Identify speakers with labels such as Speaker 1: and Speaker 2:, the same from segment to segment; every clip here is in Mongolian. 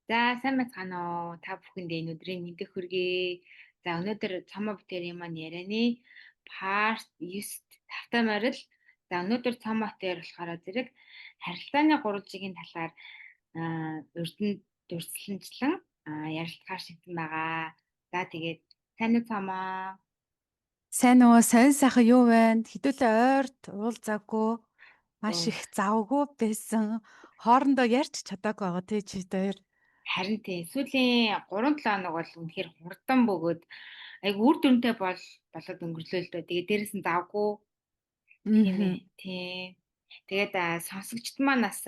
Speaker 1: За сайн байцгаана уу? Та бүхэндээ энэ өдрийн мэндийг хүргэе. За өнөөдөр цомоо бүтээрийн маань ярианы part 9 тавтай морил. За өнөөдөр цомоо бүтээр болохоор зэрэг харилцааны гурвалжигийн талаар урьданд дүрслэнчлэн ярилцахаар шийдсэн байгаа. За тэгээд сайн уу цомоо?
Speaker 2: Сайн уу, сонь сайхан юу байна? Хэдүүлээ ойрт уулзаагүй, маш
Speaker 1: Өө,
Speaker 2: их завгүй байсан. Хоорондоо ярьж чадаагүй байгаа тий чи хоёр.
Speaker 1: харин тий сүүлийн 3-7 хоног бол үнэхээр хурдан бөгөөд айгу үр дүнтэй болоод өнгөрлөө л дөө. Тэгээд дээрэс нь завгүй. Тийм ээ.
Speaker 2: Мгм.
Speaker 1: Тийм. Тэгээд сонсогчд маань бас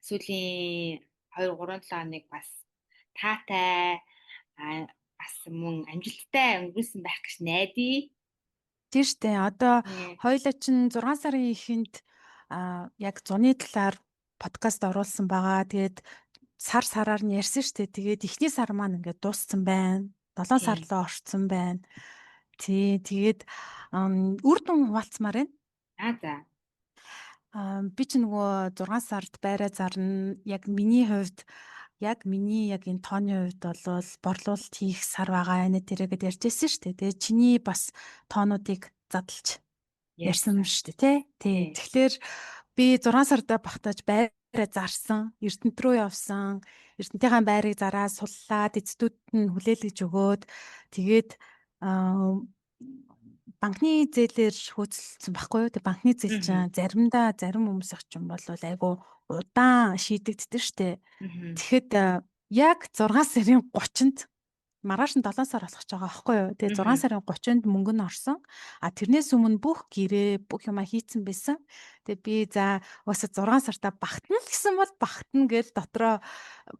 Speaker 1: сүүлийн 2 3 7 хоног бас таатай бас мөн амжилттай өнгөрүүлсэн байх гэж найдаа.
Speaker 2: Тийм штэ. Одоо
Speaker 1: Тийм.
Speaker 2: хоёулаа чинь 6 сарын эхэнд яг зуны талаар подкаст оруулсан байгаа. Тэгээд сараар нь ярьсан штэ. Тэгээд эхний сар маань ингээд дууссан байна. 7 сар
Speaker 1: Тийм.
Speaker 2: руу орцсон байна. Тий, тэгээд үр дүн хуваалцмаар байна.
Speaker 1: За.
Speaker 2: Би ч нөгөө 6 сард байраа зарна. Яг миний энэ тооны хувьд бол борлуулалт хийх сар байгаа энэ тэрэгд ярьжсэн шүү дээ. Тэгээ чиний бас тоонуудыг задлж ярьсан
Speaker 1: Ярьсан.
Speaker 2: шүү дээ, тий? Тий.
Speaker 1: Тийм.
Speaker 2: Тэгэхээр би 6 сарда багтааж байраа зарсан. Эрдэнэт рүү явсан. Эрдэнэтийн байрыг зараад суллаад эцдүүд нь хүлээлгэж өгөөд тэгээд аа банкны зээлээр хөөцөлдсөн байхгүй юу? Тэг банкны зээл
Speaker 1: Мгм.
Speaker 2: чинь зарим хүмүүсийнх чинь бол айгу удаан шийдэгддэг штэ.
Speaker 1: Мгм.
Speaker 2: Тэгэхэд яг 6 сарын 30-нд маргааш нь 7 сар болох ч байгаа байхгүй юу? Тэгээ 6
Speaker 1: Мгм.
Speaker 2: сарын 30-нд мөнгө нь орсон. А тэрнээс өмнө бүх гэрээ, бүх юма хийцэн байсан. Тэгээ би за угаасаа 6 сартаа багтана л гэсэн бол багтана гэж дотроо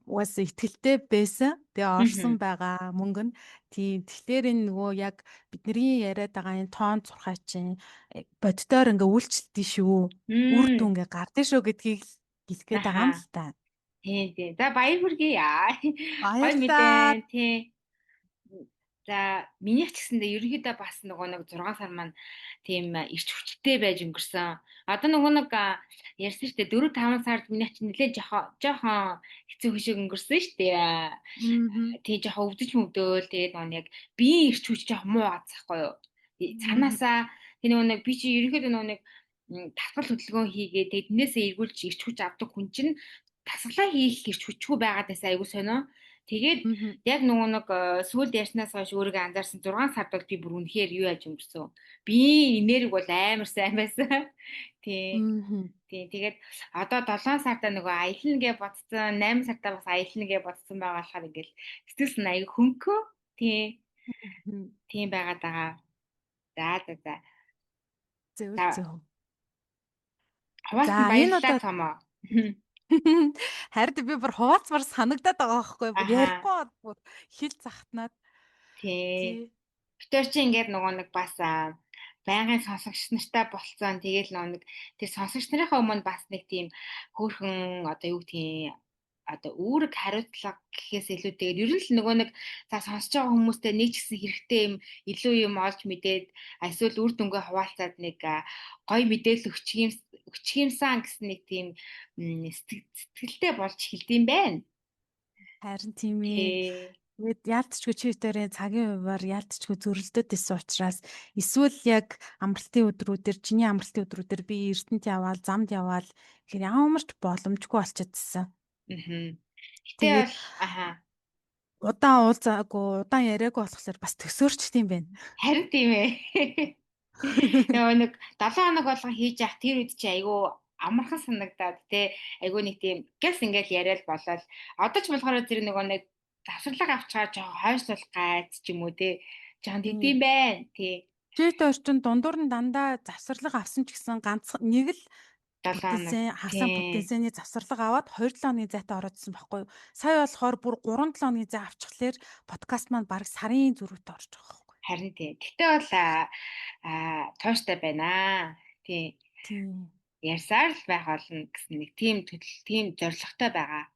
Speaker 2: угаасаа итгэлтэй байсан. Тэгээ орсон
Speaker 1: Мгм.
Speaker 2: байгаа мөнгө нь. Тийм. Тэгэхээр энэ нөгөө яг бидний яриад байгаа энэ тоон зурхай чинь боддоор ингээ үйлчлэлтийн шүү. Үр дүн ингээ гардыг шүү гэдгийг хэлэх гээд байгаа юм
Speaker 1: Аха.
Speaker 2: л та.
Speaker 1: Тийм тийм. За баяр хүргэе. Гой
Speaker 2: Баярлалаа.
Speaker 1: мэдээ. Тийм. За минийх ч гэсэндээ ерөнхийдөө бас нөгөө нэг 6 сар маань тийм ирч хүчтэй байж өнгөрсөн. Одоо нөгөө нэг ярьсан шүү дээ 4 5 сард минийх ч нэлээд жоохон хэцүү хөшөг өнгөрсөн шүү дээ.
Speaker 2: Мгм.
Speaker 1: Тэгээ жоохон өвдөж мөвдөөл тэгээд нөгөө нэг биеийн ирч хүч жоохон муу гацхгүй юу.
Speaker 2: Мгм.
Speaker 1: Цаанаасаа тэр нөгөө нэг би чи ерөнхийдөө нөгөө нэг татвар хөдөлгөөн хийгээ тэгээд тэрнээсээ эргүүлж ирч хүч авдаг хүн чинь тасглаа хийх ирч хүчгүй байгаадаас айгуу сонио. Тэгээд
Speaker 2: Мгм.
Speaker 1: яг нөгөө нэг сүүлд ярьснаас хойш өөрийгөө анзаарсан 6 сард бол би бүр үнэхээр юу яаж өнгөрсөн. Биеийн энерги бол амар сайн байсан. Тий.
Speaker 2: Мгм.
Speaker 1: Тий. Тэгээд одоо 7 сартаа нөгөө аялна гэж бодсон, 8 сартаа бас аялна гэж бодсон байгаа болохоор ингээл сэтгэл санаа аяг хөнгөө. Тий.
Speaker 2: Мгм.
Speaker 1: Тийм байгаад байгаа. За.
Speaker 2: Зөв
Speaker 1: За
Speaker 2: зөв.
Speaker 1: хуваалтанд
Speaker 2: За энэ
Speaker 1: баярлалаа
Speaker 2: удаад
Speaker 1: цомоо.
Speaker 2: харин би бүр хуваалцмаар санагдаад байгаа байхгүй бүр
Speaker 1: Аха.
Speaker 2: ярихгүй бод бүр хил захтнаад
Speaker 1: Тий.
Speaker 2: тий.
Speaker 1: Битэр чи ингээд нөгөө нэг бас байнгын сонсогч нартай болцсон. Тэгээл нөгөө нэг тэр сонсогч нарынхаа өмнө бас нэг тийм хөөрхөн одоо юу гэдгийг одоо үүрэг хариуцлага гэхээс илүү тэгээд ер нь л нөгөө нэг за сонсож байгаа хүмүүстэй нэг ч гэсэн хэрэгтэй юм илүү юм олж мэдээд эсвэл үр дүнгээ хуваалцаад нэг гоё мэдээлэл өчгиймсан гэсэн нэг тийм сэтгэлтэй болж эхэлдэм байна.
Speaker 2: Харин тийм ээ.
Speaker 1: Тий.
Speaker 2: Тэгээд яалтчгүй чи өөрийн цагийн хуваар яалтчгүй зөрөлдөд исэн учраас эсвэл яг амралтын өдрүүдээр чиний амралтын өдрүүдээр би Эрдэнэт яваал, замд яваал гэхээр ямар ч боломжгүй болчиходсэн.
Speaker 1: Мгм. Гэтэ
Speaker 2: Тэгээд
Speaker 1: бол аха.
Speaker 2: удаан уулзаагүй, удаан яриагүй болохоор бас төсөөрчт юм байна.
Speaker 1: Харин тийм ээ. Нөгөө нэг 7 хоног болгон хийж явах тэр үед чи айгүй амархан санагдаад те айгүй нэг тийм гэс ингээл яриад болол одоо ч болохоор зэрэг нөгөө нэг завсарлага авчгаа жоо хойшлуулах гайц ч юм уу те жоохон
Speaker 2: Тийм.
Speaker 1: тэгдэм байна тий
Speaker 2: Жит орчин дундуур нь дандаа завсарлага авсан ч гэсэн ганц нэг л
Speaker 1: 7 хоног
Speaker 2: бүтэнсэн хагасаа
Speaker 1: тий.
Speaker 2: бүтэнсэний завсарлага аваад 2-7 хоногийн зайтай ороодсон байхгүй юу? Сая болохоор бүр 3-7 хоногийн зай авчихлаэр подкаст маань бараг сарын зүрхт орж байгаа байхгүй юу?
Speaker 1: Харин тий гэтээ бол тууштай байна тий
Speaker 2: Тийм.
Speaker 1: ярьсаар л байх болно гэсэн нэг тийм зоригтой байгаа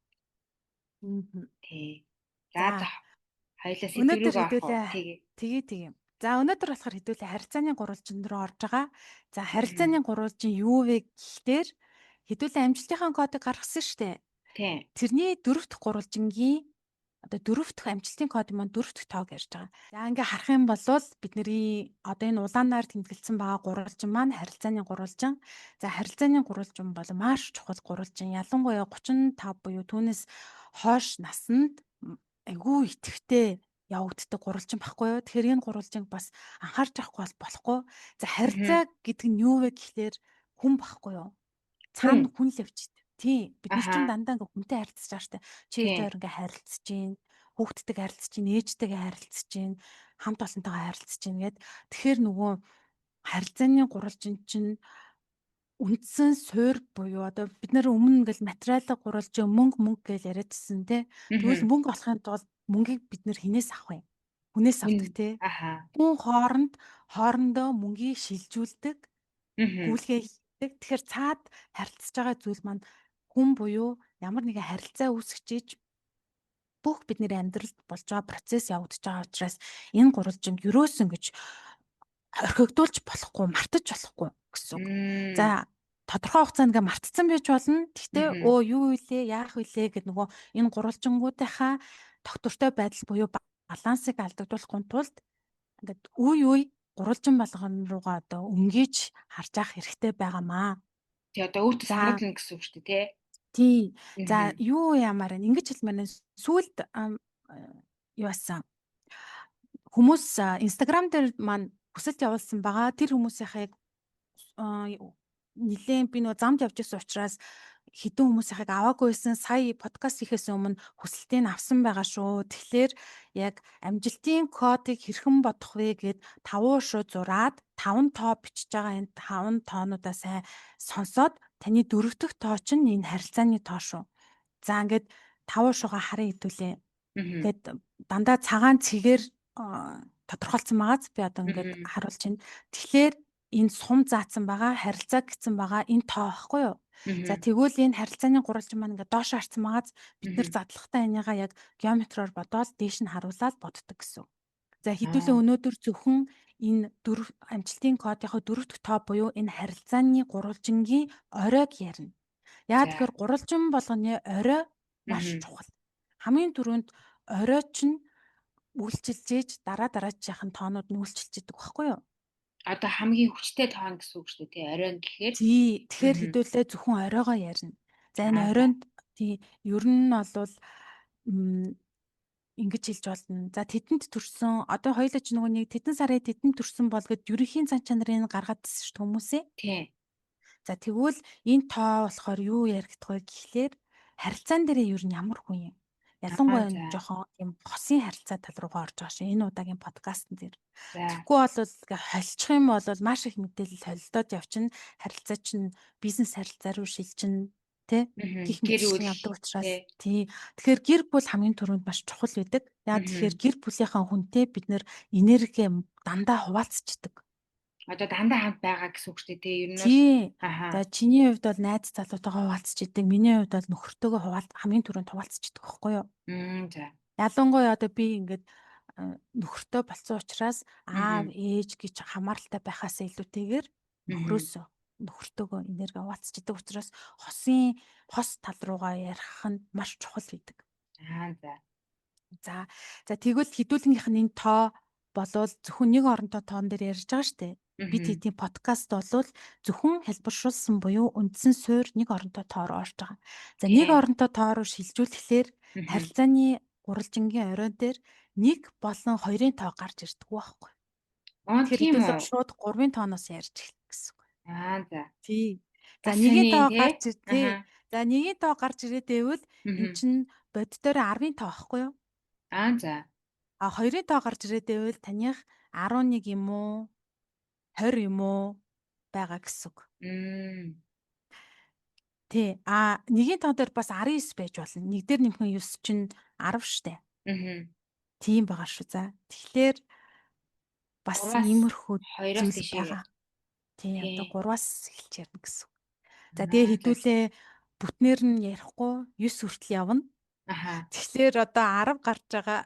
Speaker 2: Мгм.
Speaker 1: тий за
Speaker 2: За,
Speaker 1: хоёлаа сэдв
Speaker 2: өнөөдөр
Speaker 1: рүүгээ орох уу
Speaker 2: хэдүүлээ
Speaker 1: тий.
Speaker 2: тийм. За, өнөөдөр болохоор хэдүүлээ харилцааны гурвалжин руу орж байгаа. За,
Speaker 1: Мгм.
Speaker 2: харилцааны гурвалжин юу вэ гэхээр хэдүүлээ амжилтынхаа кодыг гаргасан шүү дээ.
Speaker 1: Тий.
Speaker 2: Тэрний 4 дахь гурвалжингийн одоо 4 дахь амжилтын код маань 4 дахь тоог ярьж байгаа. За ингээ харах юм бол бидний одоо энэ улаанаар тэмдэглэсэн байгаа гурвалжин маань харилцааны гурвалжин. За харилцааны гурвалжин бол маш чухал гурвалжин. Ялангуяа 35 буюу түүнээс хойш наснд айгүй идэвхтэй явагддаг гурвалжин баггүй юу? Тэгэхээр энэ гурвалжинг бас анхаарч авахгүй бол болохгүй. За харилцаа
Speaker 1: Мгм.
Speaker 2: гэдэг нь юу вэ гэхлээр хүн баггүй юу?
Speaker 1: Хүн.
Speaker 2: Цаана хүн л явж идэв. Тий, бид нар чинь
Speaker 1: Аха.
Speaker 2: дандаа ингээ хүнтэй харилцаж байгаа штэ. Чи ээж
Speaker 1: Тий.
Speaker 2: хоёр ингээ харилцаж гин, хүүхдтэйгээ харилцаж гин, ээжтэйгээ харилцаж гин, хамт олонтойгоо харилцаж гин гэд. Тэгэхээр нөгөө харилцааны гурвалжин чинь үндсэн суурь буюу одоо бид нар өмнө ингээл материалын гурвалжин мөнгө гэж яриадсэн тий. Тэгвэл
Speaker 1: Мгм.
Speaker 2: мөнгө олохын тулд мөнгийг бид нар хинээс авах юм? Хүнээс
Speaker 1: Хүн.
Speaker 2: авдаг тий.
Speaker 1: Аха.
Speaker 2: Хүн хоорондоо мөнгийг шилжүүлдэг,
Speaker 1: Мгм.
Speaker 2: гүйлгээ хийдэг. Тэгэхээр цаад харилцаж байгаа зүйл маань хүн буюу ямар нэгэн харилцаа үүсгэж бүх бидний амьдралд болж байгаа процесс явагдаж байгаа учраас энэ гурвалжинд юрөөсөн гэж орхигдуулж болохгүй, мартаж болохгүй гэсэн үг.
Speaker 1: Мм.
Speaker 2: За тодорхой хугацаанд ингээ мартцсан байж болно. Гэхдээ
Speaker 1: Мгм.
Speaker 2: юу илээ, яах вүлээ гэд нөгөө энэ гурвалжингуудынхаа тогтвортой байдал буюу балансыг алдагдуулахгүй тулд ингээд үе үе гурвалжин болгон руугаа одоо өмгийж харж явах хэрэгтэй байгаамаа.
Speaker 1: Тий одоо өөртөө
Speaker 2: За
Speaker 1: сануулна гэсэн үг шүү дээ тий.
Speaker 2: тий. За
Speaker 1: Мгм.
Speaker 2: юу ямаар вэ? Ингэж хэлмээр нь сүүлд юу асан хүмүүс Instagram дээр маань хүсэлт явуулсан байгаа. Тэр хүмүүсийнхээ нилээн би нөгөө замд явж исэн учраас хэдэн хүмүүсийнхийг аваагүй байсан. Сая подкаст хийхээс өмнө хүсэлтийг авсан байгаа шүү. Тэгэхээр яг амжилтын кодыг хэрхэн бодох вэ гэд 5 шууд зураад 5 тоо бичиж байгаа энэ 5 тоонуудаа сайн сонсоод таны дөрөв дэх тоо чинь энэ харилцааны тоо шүү. За ингээд 5 шугаа харан хэдүүлээ.
Speaker 1: Мгм.
Speaker 2: Ингээд дандаа цагаан цэгээр тодорхойлцсон байгааз би одоо ингээд
Speaker 1: Мгм.
Speaker 2: харуулж байна. Тэгэхээр энэ сум заасан байгаа, харилцаа гэсэн байгаа энэ тоо байхгүй юу? За
Speaker 1: Мгм.
Speaker 2: тэгвэл энэ харилцааны гурвалжин маань ингээд доош харцсан байгааз бид нэр
Speaker 1: Мгм.
Speaker 2: задлахтаа энийгаа яг геометроор бодоод дээш нь харуулаад боддог гэсэн. За хэдүүлээ
Speaker 1: Аа.
Speaker 2: өнөөдөр зөвхөн энэ дөрөв амжилтын кодынхоо 4 дахь тоо буюу энэ харилцааны гурвалжингийн оройг ярина. Яа
Speaker 1: За.
Speaker 2: тэгэхээр гурвалжин болгоны орой маш
Speaker 1: Мгм.
Speaker 2: чухал. Хамгийн түрүүнд орой чинь үйлчилж ээж дараачихын тоонууд нь үйлчилж идэг байхгүй юу?
Speaker 1: Одоо хамгийн хүчтэй тоон гэсэн үг шүү дээ тий. Оройн гэхээр.
Speaker 2: Тий. Тэгэхээр
Speaker 1: Мгм.
Speaker 2: хэдүүлээ зөвхөн оройгоо ярина. За энэ
Speaker 1: Аа за.
Speaker 2: оройнд тий ер нь болвол м ингэж хэлж болно. За тэдэнд төрсөн одоо хоёулаа ч нөгөө нэг тэдэн сарын тэдэнд төрсөн бол гэд ерөнхийн цан чанарыг гаргаадсэн шүү дээ хүмүүсээ.
Speaker 1: Тий.
Speaker 2: За тэгвэл энэ тоо болохоор юу яригдах вэ гэхлээр харилцаан дээрээ ер нь ямар хүн юм?
Speaker 1: Аа
Speaker 2: Ялангуяа
Speaker 1: за.
Speaker 2: жоохон юм хосын харилцаа тал руугаа орж байгаа шээ энэ удаагийн подкастн дээр.
Speaker 1: За.
Speaker 2: Тэгэхгүй бол ингээ холчих юм бол маш их мэдээлэл холилдоод явчихна. Харилцаа чинь бизнес харилцаа руу шилжин тэ
Speaker 1: Мгм.
Speaker 2: гих
Speaker 1: Гэр бүл
Speaker 2: мэтчлэн явдаг
Speaker 1: тий.
Speaker 2: учраас тий. Тэгэхээр гэр бүл хамгийн түрүүнд маш чухал байдаг. Яа тэгэхээр
Speaker 1: Мгм.
Speaker 2: гэр бүлийнхаа хүнтэй бид нэр энерги дандаа хуваалцчихдаг.
Speaker 1: Одоо дандаа хамт байгаа гэсэн үг шүү дээ тий. Ер нь бол.
Speaker 2: Тий.
Speaker 1: Аха.
Speaker 2: За чиний хувьд бол найз залуутайгаа хуваалцж идэг. Миний хувьд бол нөхөртөөгөө хамгийн түрүүнд хуваалцж идэг байхгүй юу?
Speaker 1: За.
Speaker 2: Ялангуяа одоо би ингээд нөхөртөө болсон учраас аав,
Speaker 1: Мгм.
Speaker 2: ээж гэж хамааралтай байхаас илүүтэйгээр
Speaker 1: Мгм.
Speaker 2: нөхрөөсөө нөхөртөөгөө энерги хуваалцж идэг учраас хос тал руугаа ярих нь маш чухал байдаг.
Speaker 1: Аа за.
Speaker 2: За тэгвэл хэдүүлгийнх нь энэ тоо болвол зөвхөн нэг оронтой тоон дээр ярьж байгаа штэ. Бид
Speaker 1: Мгм.
Speaker 2: хэдийн подкаст болвол зөвхөн хэлбэршүүлсэн буюу үндсэн суурь нэг оронтой тоороо орж байгаа. За нэг
Speaker 1: Тий.
Speaker 2: оронтой тоо руу шилжүүлэхлээр
Speaker 1: Мгм.
Speaker 2: харилцааны гурвалжингийн оройн дээр нэг болон хоёрын тоо гарч ирдэг байхгүй. Тэгэхээр
Speaker 1: Тийм
Speaker 2: хэдүүлээ
Speaker 1: үү?
Speaker 2: шууд 3-ын тооноос ярьж эхэлдэг гэсэн үг.
Speaker 1: Аа за.
Speaker 2: Тий. За
Speaker 1: Бас
Speaker 2: нэгэн
Speaker 1: сони
Speaker 2: тоо
Speaker 1: тий.
Speaker 2: гарч ир тий.
Speaker 1: Аха.
Speaker 2: За нэгэн тоо гарч ирээд байвал эн
Speaker 1: Мгм.
Speaker 2: чин боддоор 10-ын тоо байхгүй юу?
Speaker 1: Аа за.
Speaker 2: А хоёрын тоо гарч ирээд байвал таних 11 юм уу, 20 юм уу байгаа гэсэн үг.
Speaker 1: Мм.
Speaker 2: Тий. А нэгэн тоо дээр бас 19 байж болно. Нэг дээр нэмэх нь 9 чинь 10 штэ.
Speaker 1: Мгм.
Speaker 2: Тийм байгаа шүү. За. Тэгэхээр бас
Speaker 1: 3-аас
Speaker 2: иймэрхүү
Speaker 1: 2-оос
Speaker 2: зүйл
Speaker 1: тийшээгээ.
Speaker 2: байгаа. Тий. Одоо
Speaker 1: Тий.
Speaker 2: 3-аас эхэлж ярина гэсэн үг. За тэгээ
Speaker 1: Аа за.
Speaker 2: хэдүүлээ бүтнээр нь ярихгүй 9 хүртэл явна.
Speaker 1: Аха.
Speaker 2: Тэгэхээр одоо 10 гарч байгаа.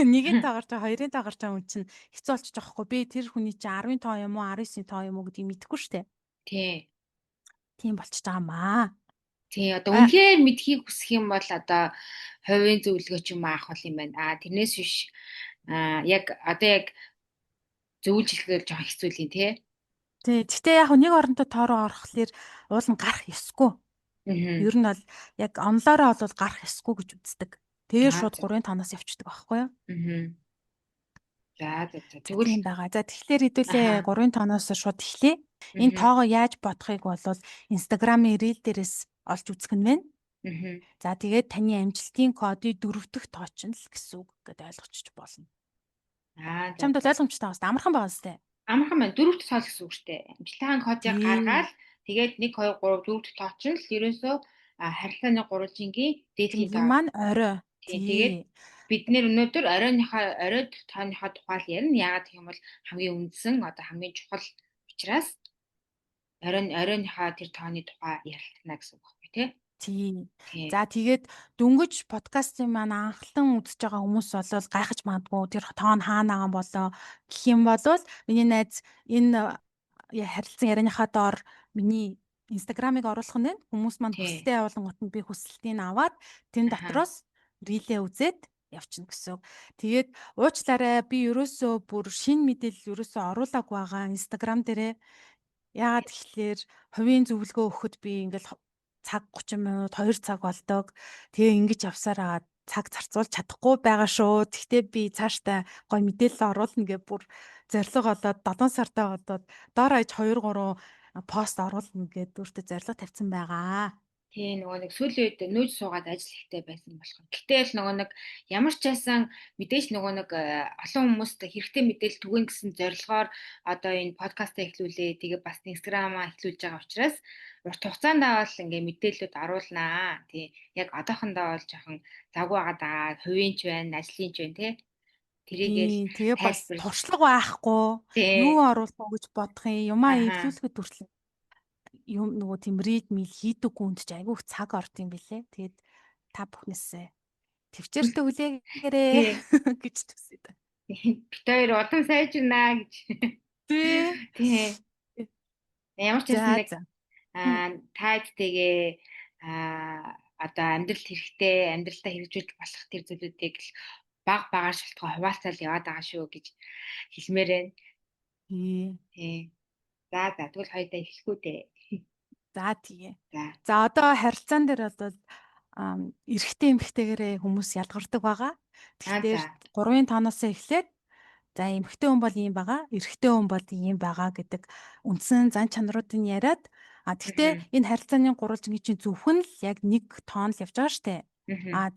Speaker 2: Нэгэн тоо гарч байгаа, хоёрын тоо гарч байгаа хүн чинь хэцүү болчих жоохгүй. Би тэр хүний чинь 10-ын тоо юм уу, 19-ийн тоо юм уу гэдгийг мэдэхгүй штэ.
Speaker 1: Тий.
Speaker 2: Тийм болчихж байгаамаа.
Speaker 1: тий одоо
Speaker 2: А
Speaker 1: үнэхээр мэдхийг хүсэх юм бол одоо хувийн зөвлөгөө ч юм аах бол юм байна. Тэрнээс биш яг одоо яг зөвлөж жоох хэцүү л юм тий.
Speaker 2: тий. Гэхдээ яг нэг оронтой тоороо орохлоор уул нь гарах ёсгүй.
Speaker 1: Аа.
Speaker 2: Ер нь бол яг онлоороо бол гарах ёсгүй гэж үздэг. Тэгээ
Speaker 1: Аа.
Speaker 2: шууд 3-5-аас явчихдаг байхгүй юу?
Speaker 1: Аа. За
Speaker 2: За
Speaker 1: тэгвэл
Speaker 2: тийм байгаа. За тэгэхээр хэдүүлээ
Speaker 1: аха.
Speaker 2: 3-5-аас шууд эхлэе. Энэ
Speaker 1: Аа.
Speaker 2: тоогоо яаж бодохыг бол Instagram-ийн reel дээрээс олж үзэх нь байна.
Speaker 1: Аа.
Speaker 2: За тэгээд таны амжилтын кодыг 4 дахь тооч нь л гэсэн үг гэдээ ойлгочих болно. Чамд бол
Speaker 1: За.
Speaker 2: ойлгомжтой байна. Амархан байгаа сте.
Speaker 1: Амархан байна. Дөрөвт тоол гэсэн үг шүү дээ. Амжилтын кодыг
Speaker 2: Тийм.
Speaker 1: гаргаад тэгээд 1 2 3 дөрөвт тооч нь л ерөөсөө харилцааны гурвалжингийн дээдлийн
Speaker 2: Тийм
Speaker 1: тоо.
Speaker 2: маань орой.
Speaker 1: Тийм. Тэгээд
Speaker 2: Тий.
Speaker 1: бид нэр өнөөдөр оройд тооныхоо тухай л ярина. Яагаад гэх юм бол хамгийн үндсэн одоо хамгийн чухал учраас оройныхоо тэр тооны тухай ярилцана гэсэн үг байхгүй тий.
Speaker 2: Тийм.
Speaker 1: Тийм.
Speaker 2: За тэгээд дөнгөж подкастын маань анхлан үзэж байгаа хүмүүс бол гайхаж магадгүй тэр тоон хаана байгаа болоо гэх юм бол миний найз энэ харилцан ярианыхаа доор миний инстаграмыг оруулах нь байна. Хүмүүс маань
Speaker 1: Тийм.
Speaker 2: хүсэлтэд явуулангууд нь би хүсэлтийг аваад тэн
Speaker 1: Аха.
Speaker 2: дотроос рилээ үзээд явчихна гэсэн. Тэгээд уучлаарай би ерөөсөө бүр шин мэдээлэл ерөөсөө оруулаагүй байгаа инстаграм дээрээ. Яагаад тэгэхээр хувийн зөвлөгөө өгөхөд би ингээл цаг 30 минут 2 цаг болдог. Тэгээ ингэж явсараа цаг зарцуулж чадахгүй байгаа шүү. Тэгтээ би цаашдаа гой мэдээлэл оруулна гэ бүр зориг олоод 7 сартаа бодоод доор хаяж 2 3 пост оруулна гэд өөртөө зориг тавьсан байгаа.
Speaker 1: Тийм нөгөө нэг сүүлийн үед нөөж суугаад ажил ихтэй байсан болох. Гэтэл нөгөө нэг ямар ч байсан мэдээж нөгөө нэг олон хүмүүст хэрэгтэй мэдээлэл түгэн гэсэн зорилгоор одоо энэ подкастаа эхлүүлээ. Тэгээ бас инстаграмаа эхлүүлж байгаа учраас урт хугацаанд бол ингээ мэдээлэлүүд оруулнаа. Тийм яг одоохондоо бол жоохон завгүй байгаа. Хувийн ч байна, ажлын ч байна тий. Тэрийгэл
Speaker 2: Тийм тэгээ бас
Speaker 1: тайлбарлаж
Speaker 2: туршлага байхгүй юу
Speaker 1: тий.
Speaker 2: оруулах уу гэж бодох юм. Юмаа
Speaker 1: Аха.
Speaker 2: эхлүүлэхэд хүртэл юм нөгөө тийм read мэл хийдэггүй үнд ч айгүйх цаг орд юм бэлээ. Тэгээд та бүхнээсээ төвчээртэй хүлээгээрээ
Speaker 1: Тий.
Speaker 2: гэж төсөөд.
Speaker 1: Бид хоёр удам сайжирнаа гэж.
Speaker 2: Тий.
Speaker 1: Тий. Ямар ч байсан
Speaker 2: За
Speaker 1: нэг
Speaker 2: за. Хм.
Speaker 1: тайдтэйгээ одоо амьдралдаа хэрэгжүүлж болох тэр зүйлүүдийг л багаар шалтгаан хуваалцаал яваад байгаа шүү гэж хэлмээр байна.
Speaker 2: Тий.
Speaker 1: Тий. За тэгвэл хоёудаа эхлэхгүй дээ.
Speaker 2: За тэгээ.
Speaker 1: За.
Speaker 2: За одоо харилцаан дээр бол эрэгтэй эмэгтэйгээрээ хүмүүс ялгардаг байгаа. Тэгэхээр
Speaker 1: За.
Speaker 2: 3-5-наас эхлээд за эмэгтэй хүн бол ийм байгаа, эрэгтэй хүн бол ийм байгаа гэдэг үндсэн зан чанаруудыг яриад тэгтээ энэ харилцааны гурвалжингийн чинь зөвхөн л яг нэг тоон л явж байгаа штэ.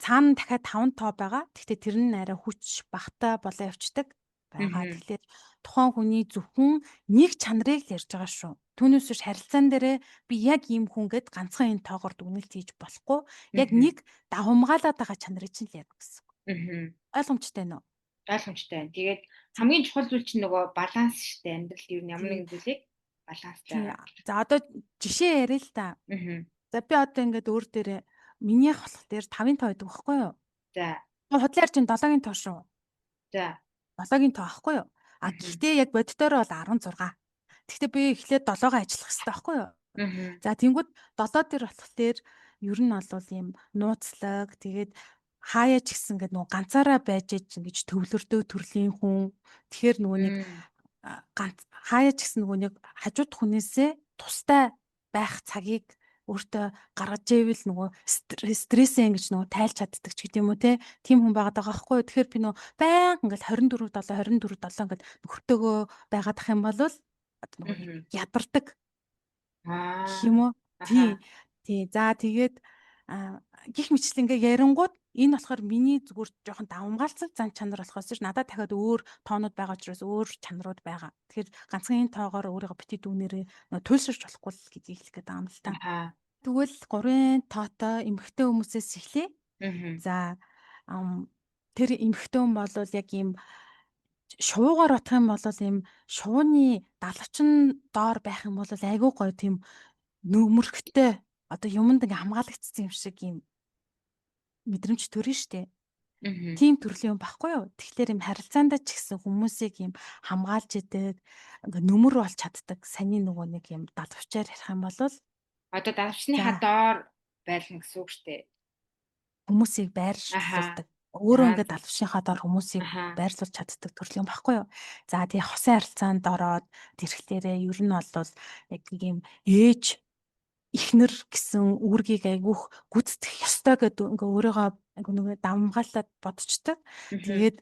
Speaker 2: Цаана дахиад 5 тоо байгаа. Гэхдээ тэр нь арай хүч багтаа болоо явцдаг байгаа. Тэгэхээр тухайн хүний зөвхөн нэг чанарыг л ярьж байгаа шүү. Түүнээс биш харилцаан дээрээ би яг ийм хүн гэд ганцхан энэ тоогоор дүгнэлт хийж болохгүй. Яг нэг давамгаалаад байгаа чанарыг чинь л ярих гэсэн. Ойлгомжтой нөө.
Speaker 1: Ойлгомжтой байна. Тэгээд хамгийн чухал зүйл чинь нөгөө баланс шүү дээ. Амьдралд ер нь ямар нэгэн зүйлийг баланстай байгаа.
Speaker 2: За одоо жишээ яриа л та. За би одоо ингээд өөр дээрээ минийх болох дээр 5-ын тоо гэдэг багхгүй юу?
Speaker 1: За.
Speaker 2: Худлаар чинь 7-гийн тоо шүү.
Speaker 1: За.
Speaker 2: 7-гийн тоо ахгүй юу? Гэхдээ яг боддоор бол 16. Гэхдээ би эхлээд 7-гоо ажиллах хэрэгтэй байхгүй юу? За тэнгууд 7 дээр болохоор ер нь бол ийм нууцлаг тэгээд хаяа ч гэсэн ингээд нөгөө ганцаараа байж ингэж төвлөрдөө төрлийн хүн. Тэгэхээр нөгөө нэг ганц хаяа ч гэсэн нөгөө нэг хажууд хүнээсээ тустай байх цагийг өөртөө гаргаж ивэл нөгөө стрессээ ингэж нөгөө тайлж чаддаг ч гэдэм үү те тийм хүн байгаад байгаа байхгүй. Тэгэхээр би нөгөө баян ингээд 24/7 ингээд нөхөртөөгөө байгаад ах юм бол нөгөө ядардаг гэх юм уу? Тий. За тэгээд гих мэтлэнгээ ярингууд энэ болохоор миний зүгээр жоохон давмгаалцсан зан чанар болохоос ч надад дахиад өөр тоонууд байгаа учраас өөр чанарууд байгаа. Тэгэхээр ганцхан энэ тоогоор өөрийгөө бити дүүнэрээ туйлширч болохгүй л гэдгийг хэлэх гээд байгаа юм л та. Тэгвэл 3-ын тоотой эмэгтэй хүмүүсээс эхлэе. За тэр эмэгтэй хүн бол яг ийм шуугаар батах юм бол ийм шууны далавчин доор байх юм бол айгүй гоё тийм нөмөрхтэй одоо юмд ингээ хамгаалагдсан юм шиг юм мэдрэмж төрнө штэ. Тийм төрлийн юм баггүй юу? Тэгэхээр юм харилцаанд ч гэсэн хүмүүсийг юм хамгаалж идэг ингээ нөмөр болж чаддаг саний нөгөө нэг юм далавчаар ярих юм бол
Speaker 1: одоо давчны хадаар байлгана гэсэн үг шүү дээ.
Speaker 2: Хүмүүсийг
Speaker 1: Аха.
Speaker 2: байрлуулдаг. Өөрөө
Speaker 1: Аа.
Speaker 2: ингээд алфшийнхаа дор хүмүүсийг
Speaker 1: Аха.
Speaker 2: байрлуулж чаддаг төрөл юм баггүй юу? За тэгээ хосын харилцаанд ороод тэрхлээрээ ер нь бол яг ийм ээж эхнэр гэсэн үүргийг айгүйх гүйцэтгэх ёстой гэдэг ингээ өөрийгөө айгу нөгөө давмгаалаад бодчихдог.
Speaker 1: Мгм.
Speaker 2: Тэгээд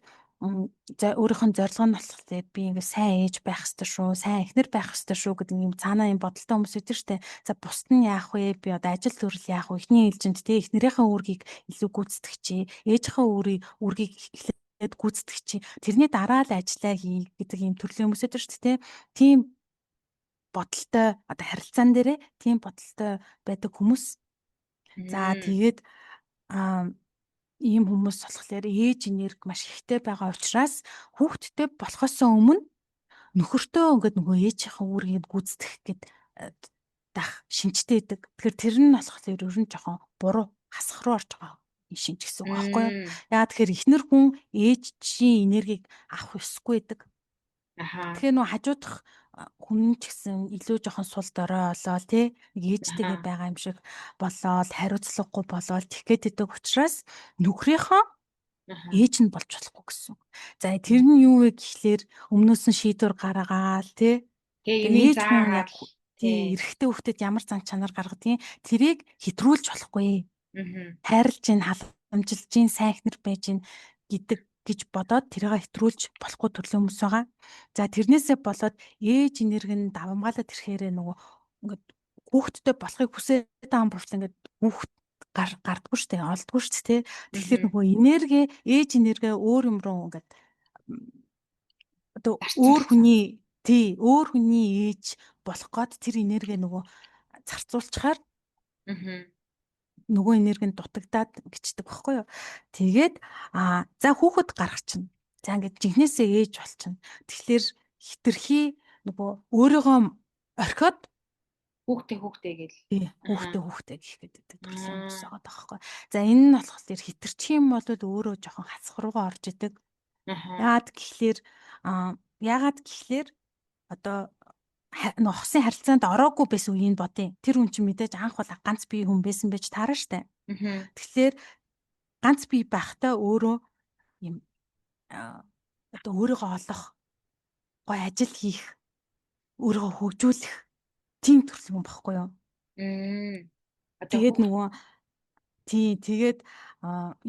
Speaker 2: за өөрийнх нь зорилго нь болохоор би ингээ сайн ээж байх ёстой шүү, сайн эхнэр байх ёстой шүү гэдэг юм цаанаа юм бодолтой хүмүүс идэв штэ. За бусд нь яах вэ? Би одоо ажил төрөл яах вэ? Эхний ээлжинд те эхнэрийнхээ үүргийг илүү гүйцэтгэж, ээжийнхээ үүргийг эхлээд гүйцэтгэж, тэрний дараа л ажиллаа хий гэдэг юм төрлийн хүмүүс идэв штэ те. Тийм бодолтой одоо харилцаан дээрээ тийм бодолтой байдаг хүмүүс. За
Speaker 1: Мм.
Speaker 2: тэгээд аа ийм хүмүүс болохоор ээж энерги маш ихтэй байгаа учраас хүүхдтэй болохоос өмнө нөхөртөө ингээд нөгөө ээжийнхээ үүргийг гүйцэтгэх гээд дах шинжтэй байдаг. Тэгэхээр тэр нь болохоор ер нь жоохон буруу хасах руу орж байгаа шинж гэсэн үг байхгүй юу?
Speaker 1: Мм.
Speaker 2: Яагаад тэгэхээр эхнэр хүн ээжийн энергийг авах ёсгүй байдаг.
Speaker 1: Аха.
Speaker 2: Тэгэхээр нөө хажуудах хүн ч гэсэн илүү жоохон сул дорой болоод тий нэг ээжтэйгээ
Speaker 1: Аха.
Speaker 2: байгаа юм шиг болоод хариуцлагагүй болоод тех гээд идэг учраас нөхрийнхөө
Speaker 1: Аха.
Speaker 2: ээж нь болж болохгүй гэсэн. За тэр нь юу вэ гэхлээр өмнөөс нь шийдвэр гаргаад тий
Speaker 1: Тэгээ
Speaker 2: тэгээ
Speaker 1: юмыг
Speaker 2: ээж хүн
Speaker 1: заагаад
Speaker 2: яг
Speaker 1: л тий.
Speaker 2: тий эрэгтэй хүүхдэд ямар зан чанар гаргадгийг тэрийг хэтрүүлж болохгүй.
Speaker 1: Мгм.
Speaker 2: Хайрлж ийн халамжилж ийн сайн эхнэр байж ийн гэдэг гэж бодоод тэрийг хэтрүүлж болохгүй төрлийн хүмүүс байгаа. За тэрнээсээ болоод ээж энерги нь давамгаалаад ирэхээрээ нөгөө ингээд хүүхэдтэй болохыг хүсээд байгаа юм бол ингээд хүүхэд гардггүй шүү дээ, олдгүй шүү дээ. Тэгэхээр
Speaker 1: Мгм.
Speaker 2: нөгөө энерги ээж энерги өөр юм руу ингээд одоо
Speaker 1: Зарцуулсан.
Speaker 2: өөр хүний ээж болох гээд тэр энерги нөгөө зарцуулчихаар
Speaker 1: Мгм.
Speaker 2: нөгөө энерги нь дутагдаад гिचдэг баггүй юу. Тэгээд за хүүхэд гаргачихна. За ингээд жинхнээсээ ээж болчихно. Тэгэхээр хитрхи нөгөө өөрийгөө орхиод
Speaker 1: Хүүхдээ гэл.
Speaker 2: тий
Speaker 1: Аха.
Speaker 2: хүүхдээ гэх гэдэг төрлийн хүмүүс
Speaker 1: Аа.
Speaker 2: байгаа байхгүй. За энэ нь болохоор хитрчих юм бол өөрөө жоохон хасах руугаа орж идэг.
Speaker 1: Аха.
Speaker 2: Яагаад гэхлээр одоо нөх хосын харилцаанд ороогүй байсан үеийг бодъё. Тэр хүн чинь мэдээж анх бол ганц бие хүн байсан байж таарна штэ.
Speaker 1: Мгм.
Speaker 2: Тэгэхээр ганц бие байхдаа өөрөө юм а, одоо өөрийгөө олох, гой ажил хийх, өөрийгөө хөгжүүлэх тийм төрлийн хүн багхгүй юу.
Speaker 1: Мм. Одоо
Speaker 2: Тэгээд
Speaker 1: хүүхд.
Speaker 2: нөгөө тэгээд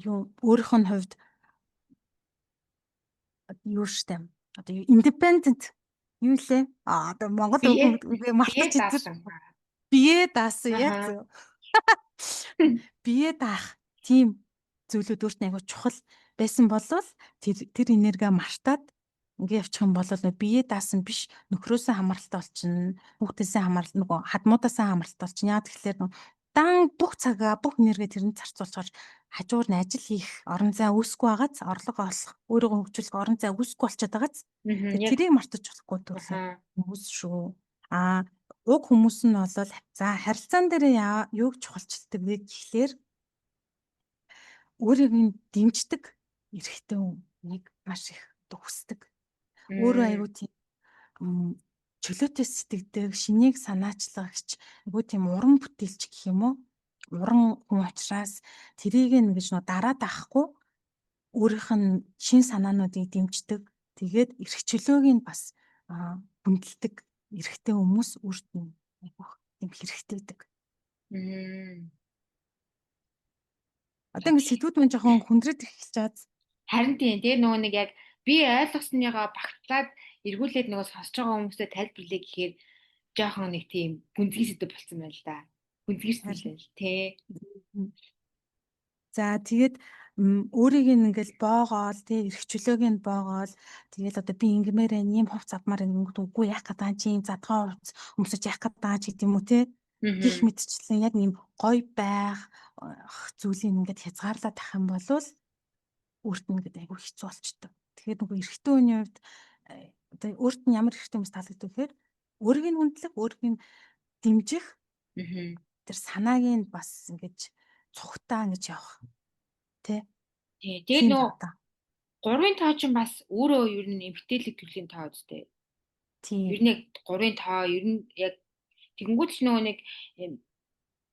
Speaker 2: юу өөрийнх нь хувьд юу штэ. Одоо юу independent юу лээ? Одоо Монгол
Speaker 1: Бие
Speaker 2: үгээ
Speaker 1: бие
Speaker 2: мартаж идэр
Speaker 1: даасан.
Speaker 2: бие даасан яг
Speaker 1: Аха.
Speaker 2: зөв. Бие даах тийм зүйлүүд өөрт нь аягүй чухал байсан болвол тэр энерги мартаад ингээ явчих юм бол нөө бие даасан биш нөхрөөсөө хамааралтай болчихно. Хүүхдээсээ хамаарал нөгөө хадмуудаасаа хамааралтай болчихно. Яа тэгэхээр нөө дан бүх цагаа бүх энерги тэрэнд зарцуулахаар хажуур нь ажил хийх орон зай үүсэхгүй байгааз орлого олох өөрийгөө хөгжүүлэх орон зай үүсэхгүй болчиход байгааз
Speaker 1: Мгм.
Speaker 2: тэгээ
Speaker 1: Яг.
Speaker 2: тэрийг мартаж болохгүй төрлийн
Speaker 1: Аха.
Speaker 2: хүмүүс шүү. Уг хүмүүс нь бол за харилцаан дээр юуг чухалчилдаг вэ гэхлээр өөрийг нь дэмждэг эрэгтэй хүнийг маш их хүсдэг. Өөрөө
Speaker 1: Мм.
Speaker 2: аягүй тийм чөлөөтэй сэтгэдэг, шинийг санаачлагч, айгүй тийм уран бүтээлч гэх юм уу? Уран хүн учраас тэрийг нэгж нөө дараад авахгүй өөрийнх нь шин санаануудыг дэмждэг. Тэгээд эрх чөлөөг нь бас хүндэлдэг эрэгтэй хүмүүс өөрт нь айгүйх тийм хэрэгтэй байдаг.
Speaker 1: Мм.
Speaker 2: Одоо ингэ сэдвүүд мань жоохон хүндрээд эхэлж чаад
Speaker 1: Харин тийм. Тэгээ нөгөө нэг яг би ойлгосныгаа багтлаад эргүүлээд нөгөө сонсож байгаа хүмүүстэй тайлбарлая гэхээр жоохон нэг тийм гүнзгий сэдв болцсон байна л да. Гүнзгийрсэн л
Speaker 2: харин
Speaker 1: байл тий.
Speaker 2: за тэгээд өөрийг нь ингээл боогоол тий эрх чөлөөг нь боогоол тэгэл одоо би ингэмээр байна ийм хувц авмаар ингэнгүүт үгүй яах гээд байгаа чи ийм задгаа хувц өмсөж яах гээд байгаа ч гэдэг юм уу тий гих
Speaker 1: Мгм.
Speaker 2: мэдчлэн яг ийм гоё байх зүйлийг ингээд хязгаарлаад тах юм бол өөрт нь ингээд айгүй хэцүү болчтой. Тэгэхээр нөгөө эрэгтэй хүний хувьд одоо өөрт нь ямар эрэгтэй хүмүүс таалагддаг вэхээр өөрийг нь хүндлэх, өөрийг нь дэмжих
Speaker 1: Мгм.
Speaker 2: тэр санааг нь бас ингэж цухтаа ингэж явах тий
Speaker 1: Тий. Тэгээд
Speaker 2: тийм
Speaker 1: нөгөө
Speaker 2: даа.
Speaker 1: гурвын тоо чинь бас өөрөө ер нь эмгтээлэг төрлийн тоо үстэй. Ер
Speaker 2: Тийм.
Speaker 1: нь яг гурвын тоо ер нь яг тэгэнгүүт ч нөгөө нэг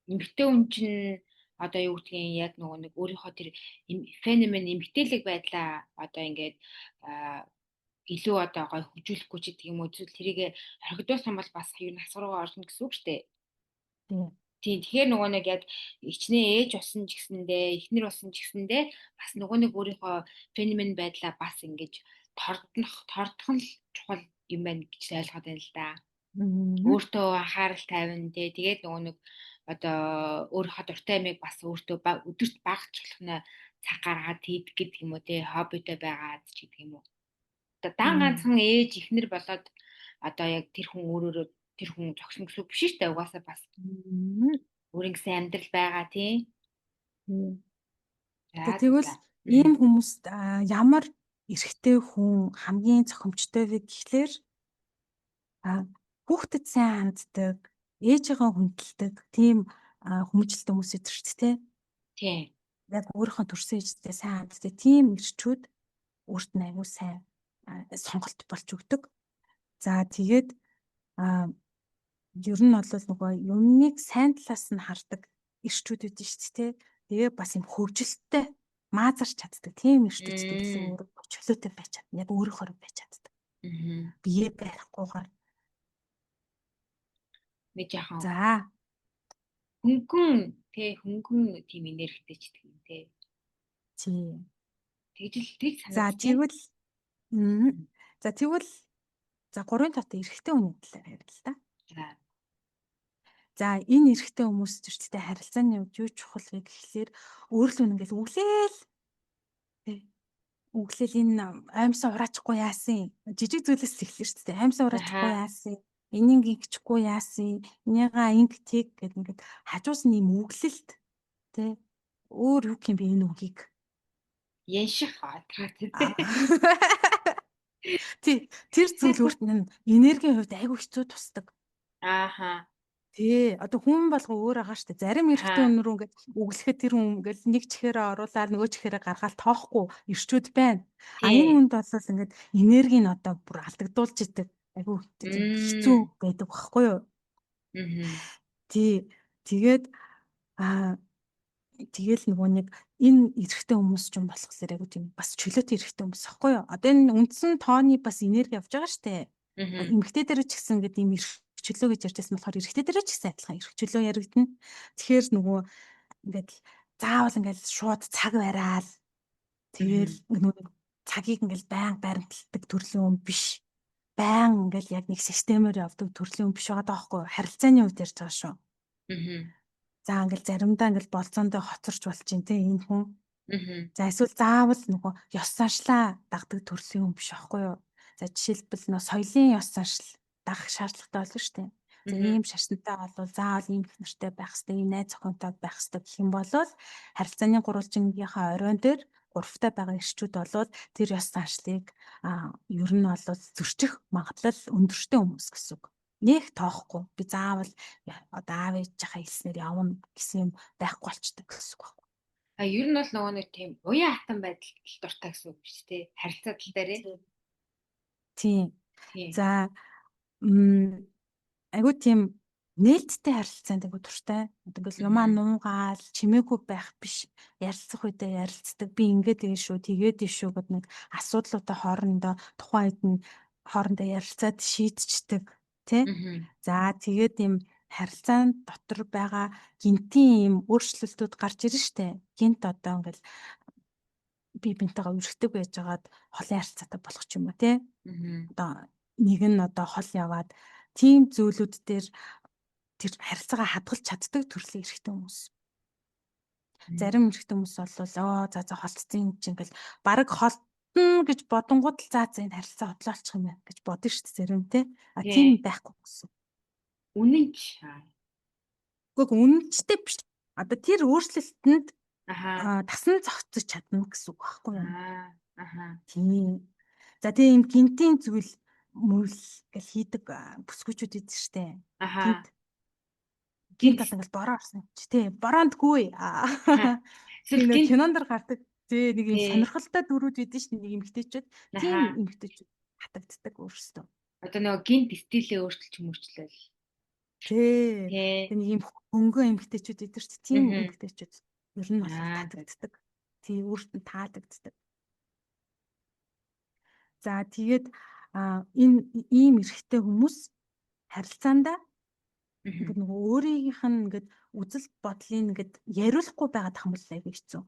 Speaker 1: эмгтээ хүн чинь одоо юу гэдгийг яг нөгөө нэг өөрийнхөө тэр феномен эмгтээлэг байдлаа одоо ингээд илүү одоо гой хөгжүүлэхгүй ч гэдэг юм уу зүйл тэрийг хоригдуулсан бол бас юу насваргаа орно гэсэн үг шүү дээ.
Speaker 2: Тийм.
Speaker 1: Тийм тэгэхээр нөгөө нэг яг ичнээ ээж болсон ч гэсэндээ эхнэр болсон ч гэсэндээ бас нөгөө нэг өөрийнхөө феномен байдлаа бас ингэж тордох нь л чухал юм байна гэж ойлгоод байна л да. Өөртөө анхаарал тавина тий. Тэгээд нөгөө нэг одоо өөрийнхөө дуртай юмыг бас өөртөө өдөрт багч болох нь цаг гаргаад хийдэг гэдэг юм уу тий. Хоббитой байгаад ч гэдэг юм уу. Одоо дан ганцхан ээж эхнэр болоод одоо яг тэр хүн өөрөөрөө тэр хүн зогсно гэсэн үг биш шүү дээ. Угаасаа бас өөрийн гэсэн амьдрал байгаа тий. За
Speaker 2: Тэгвэл ийм хүмүүст ямар эрэгтэй хүн хамгийн зохимжтой вэ гэхлээр хүүхдэд сайн ханддаг, ээжигээ хүндэлдэг тийм хүмүүжлэлтэй хүмүүс идэж шүү дээ.
Speaker 1: Тийм.
Speaker 2: Яг өөрийнхөө төрсөн ээжтэй сайн ханддаг тийм ирчүүд өөрт нь аягүй сайн сонголт болж өгдөг. За тэгээд ер нь бол нөгөө юмныг сайн талаас нь хардаг ирчүүд үүдэн шүү дээ. Тэгээ бас юм хөвжөлттэй маазарч чаддаг тийм ирчүүдтэй илүү өөр чөлөөтэй байж чадна. Яг өөрөөхөр байж чаддаг. Бие барихгүйгээр.
Speaker 1: Нэг яхан.
Speaker 2: За.
Speaker 1: Хөнгөн тийм энергитэй ч гэдэг юм те.
Speaker 2: Тийм.
Speaker 1: Тэгж
Speaker 2: За тэгвэл за 3 татаа эрэгтэй хүний талаар ярил л да. За энэ эрэгтэй хүмүүс төрчтэй харилцааны үед юу чухал вэ гэхлээр өөрлөө ингээл өглөөл энэ аимсаа ураачихгүй яасан жижиг зүйлээс эхэлнэ шүү дээ. Аимсаа ураачихгүй яасан энийг ингэчихгүй яасан энийгаа инг тэг гэдэг ингээд хажуус нь юм өглөлт тий өөр юу юм бэ энэ үгийг
Speaker 1: янших хаатраа
Speaker 2: тий тэр зүйл өөрт нь энергийн хувьд айгүй хэцүү тусдаг.
Speaker 1: Ааха.
Speaker 2: Тий, одоо хүн болгоо өөр байгаа штэ. Зарим эрэгтэй өнөр ингээд өглөхэд тэр хүн ингээд нэг чихээрээ оруулаад нөгөө чихээрээ гаргаад тоохгүй ирчүүд байна. А энэ хүнд бол ингээд энерги нь одоо бүр алдагдуулж идэг. Айгу хэцүү байдаг байхгүй юу? Тий. Тэгээд тэгэл нөгөө нэг энэ эрэгтэй хүмүүс ч юм болохоор айгу тийм бас чөлөөтэй эрэгтэй хүмүүс аахгүй юу? Одоо энэ үндсэн тооны бас энерги явж байгаа штэ. Эмэгтэй дээр ч гэсэн ингээд ийм чөлөө гэж ярьжсэн болохоор эрэгтэй дээр ч гэсэн адилхан эрх чөлөө яригдана. Тэгэхээр нөгөө ингээд заавал ингээд шууд цаг бараал тэгэл нөгөө цагийг ингээд байн баримталдаг төрлийн хүн биш. Байн ингээд яг нэг системээр явдаг төрлийн хүн биш байгаа даахгүй харилцааны үед ярьж байгаа шүү. За ингээд заримдаа ингээд болцоондоо хоцорч болж чинь те энэ хүн. За эсвэл заавал нөгөө ёс заншлаа дагдаг төрлийн хүн биш аахгүй юу? За жишээлбэл нөгөө соёлын ёс заншил дагах шаардлагатай болно шүү дээ. За ийм шашинтай бол заавал ийм их нартай байх хэрэгтэй, ийм найз охинтой байх хэрэгтэй гэх юм бол харилцааны гурвалжингийнхаа оройн дээр гуравтай байгаа ирчүүд бол тэр ёс заншлыг ер нь бол зөрчих магадлал өндөртэй хүмүүс гэсэн үг. Нэг тоохгүй би заавал одоо аав ээжийнхаа хэлснээр явна гэсэн юм байхгүй болчтой гэсэн үг байна.
Speaker 1: Ер нь бол нөгөө нэг тийм уян хатан байдал дуртай гэсэн үг шүү дээ. Харилцаа тал дээрээ.
Speaker 2: Тийм. За айгуу тийм нээлттэй харилцаанд айгуу дуртай. Ингээл юмаа нуугаал, чимээгүй байх биш. Ярилцах үедээ ярилцдаг. Би ингээд ийм шүү, тэгээд ийм шүү гэдэг нэг асуудлуудаа хоорондоо тухайн үед нь хоорондоо ярилцаад шийдчихдэг, тий? За тэгээд ийм харилцаан дотор байгаа гинтийн ийм өөрчлөлтүүд гарч ирнэ штэ. Гинт одоо ингээл би бинтэйгээ үргэлжлэх байж байгаад холын харилцаатай болох ч юм уу тий. Одоо нэг нь одоо хол яваад тийм зүйлүүд дээр тэр харилцаагаа хадгалж чаддаг төрлийн эрэгтэй хүмүүс. Зарим эрэгтэй хүмүүс бол за холцсон юм чинь ингээл баг холтно гэж бодонгууд л за энэ харилцаа хотлолчих юм байна гэж бодно шүү дээ зарим тий. Тийм байхгүй гэсэн.
Speaker 1: Үнэн ч.
Speaker 2: Гэхдээ үнэнчтэй биш. Одоо тэр өөрчлөлтөнд тасн зохицож чадна гэсэн үг байхгүй юу? Тийм. За тийм гинтийн зүйл мөрөл гэл хийдэг бүсгүүчүүд идэв штэ. Гинт бол ингээл бороо орсон ч тий. Бороондгүй. Тийм нэг кинонд гардаг. Тий нэг юм сонирхолтой дүрүүд идэв штэ нэг эмгтээчүүд. Тийм эмгтээчүүд хатагддаг өөрсдөө.
Speaker 1: Одоо нөгөө гинт стилээ өөрчилж мөрчлөөл.
Speaker 2: Тий.
Speaker 1: Тий.
Speaker 2: Тэгээ нэг юм хөнгөн эмгтээчүүд идэг ч тийм
Speaker 1: Мгм.
Speaker 2: эмгтээчүүд ер нь бол
Speaker 1: Аа за.
Speaker 2: татагддаг. Тий, өөрт нь таалагддаг. За тэгээд энэ ийм эрэгтэй хүмүүс харилцаандаа
Speaker 1: Мгм.
Speaker 2: ингээд нөгөө өөрийнх нь ингээд үзэл бодлыг ингээд яриулахгүй байгаад тах юм бол аягүй хэцүү.